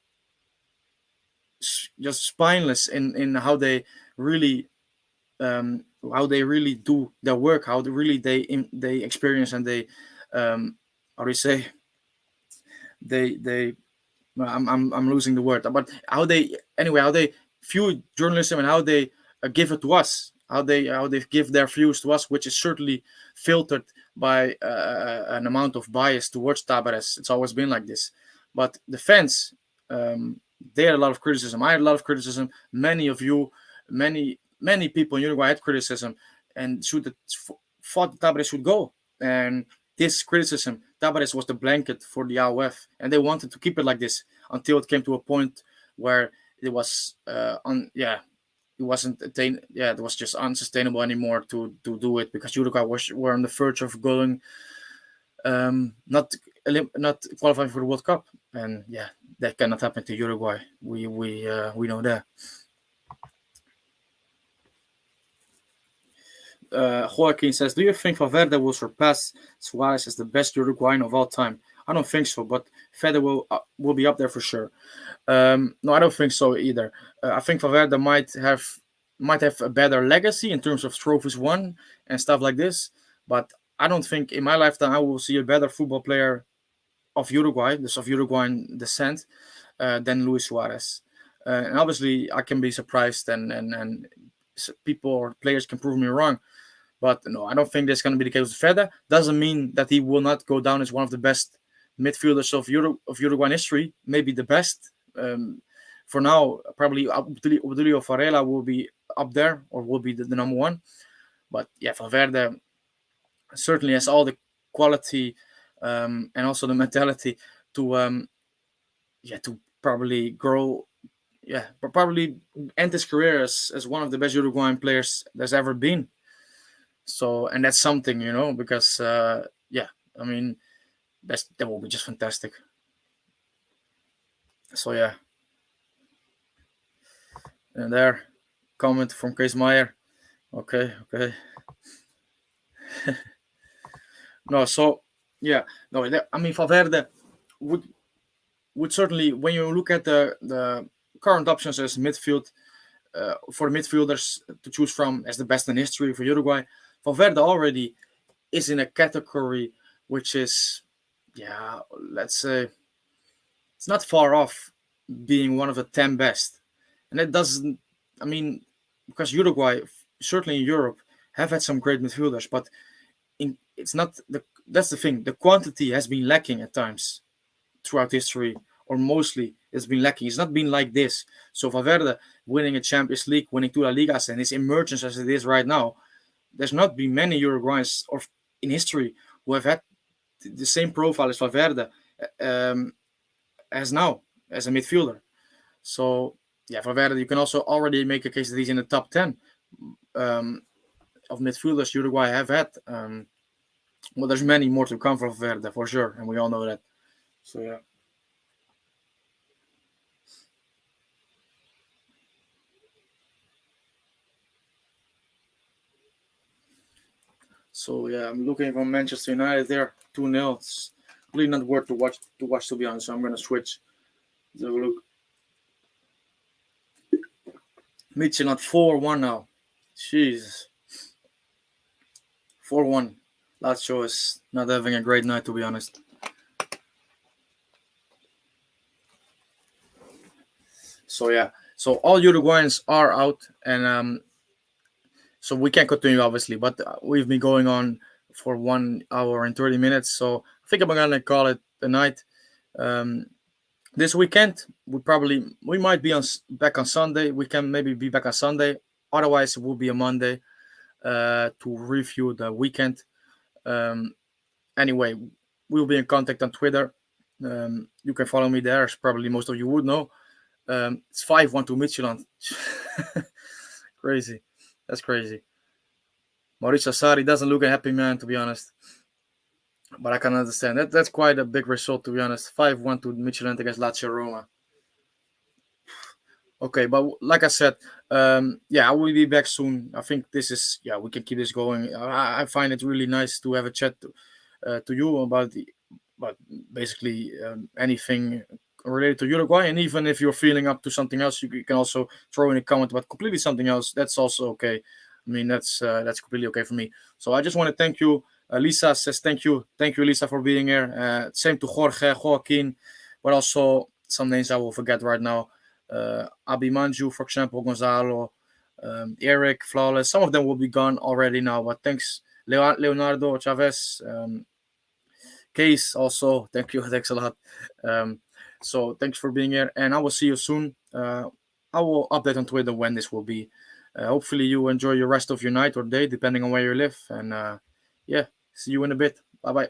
spineless in really how they really do their work, how they experience, and they how do you say, they well, I'm losing the word, but how they view journalism, and how they give it to us, how they give their views to us, which is certainly filtered by an amount of bias towards Tabares. It's always been like this. But the fans, they had a lot of criticism. I had a lot of criticism. Many of you, many people in Uruguay had criticism, and thought Tabares should go. And this criticism, Tabares was the blanket for the AOF, and they wanted to keep it like this until it came to a point where it was it wasn't it was just unsustainable anymore to do it, because Uruguay were on the verge of going not qualifying for the World Cup, and that cannot happen to Uruguay. We know that. Joaquin says, "Do you think Valverde will surpass Suarez as the best Uruguayan of all time?" I don't think so, but Fede will be up there for sure. No, I don't think so either. I think Valverde might have a better legacy in terms of trophies won and stuff like this, but I don't think in my lifetime I will see a better football player of Uruguay, this of Uruguayan descent, than Luis Suarez. And obviously, I can be surprised, and people or players can prove me wrong. But no, I don't think that's going to be the case with Fede. Doesn't mean that he will not go down as one of the best midfielders of Uruguayan history, maybe the best. For now, probably Obdulio Varela will be up there, or will be the number one. But yeah, Valverde certainly has all the quality and also the mentality to to probably grow, probably end his career as one of the best Uruguayan players there's ever been. So, and that's something, because I mean, that will be just fantastic. So yeah, and there, comment from Kees Meyer. Okay, okay. No, so yeah, no, I mean Valverde would would certainly, when you look at the current options as midfield, for midfielders to choose from as the best in history for Uruguay, Valverde already is in a category which is, let's say, it's not far off being one of the 10 best. And it doesn't, I mean, because Uruguay, certainly in Europe, have had some great midfielders, but it's not that's the thing. The quantity has been lacking at times throughout history, or mostly it's been lacking. It's not been like this. So Valverde winning a Champions League, winning two La Ligas, and his emergence as it is right now, there's not been many Uruguayans or in history who have had the same profile as Valverde um, as now as a midfielder. So yeah, Valverde, you can also already make a case that he's in the top 10 um, of midfielders Uruguay have had. Well, there's many more to come for Valverde for sure, and we all know that. So yeah. So yeah, I'm looking for Manchester United there, 2-0. It's really not worth to watch to be honest. So I'm gonna switch. Let's have a look. Mitchell at 4-1 now. Jesus. 4-1. Lazio is not having a great night to be honest. So yeah. So all Uruguayans are out, and so we can continue obviously, but we've been going on for 1 hour and 30 minutes. So I think I'm gonna call it a night. Um, this weekend we might be back on Sunday. We can maybe be back on Sunday. Otherwise, it will be a Monday to review the weekend. Um, anyway, we'll be in contact on Twitter. You can follow me there, as probably most of you would know. It's 5-1 to Midtjylland. Crazy. That's crazy. Mauricio Sarri doesn't look a happy man, to be honest. But I can understand. That's quite a big result, to be honest. 5-1 to Midtjylland against Lazio Roma. Okay, but like I said, I will be back soon. I think this is, we can keep this going. I find it really nice to have a chat to you about basically anything related to Uruguay, and even if you're feeling up to something else, you can also throw in a comment about completely something else. That's also okay. I mean, that's completely okay for me. So I just want to thank you. Lisa says thank you, Lisa, for being here. Same to Jorge, Joaquin, but also some names I will forget right now. Abimanju, for example, Gonzalo, Eric, Flawless. Some of them will be gone already now, but thanks, Leonardo, Chavez, Case, also. Thank you, thanks a lot. So thanks for being here, and I will see you soon. I will update on Twitter when this will be. Hopefully, you enjoy your rest of your night or day, depending on where you live. And see you in a bit. Bye bye.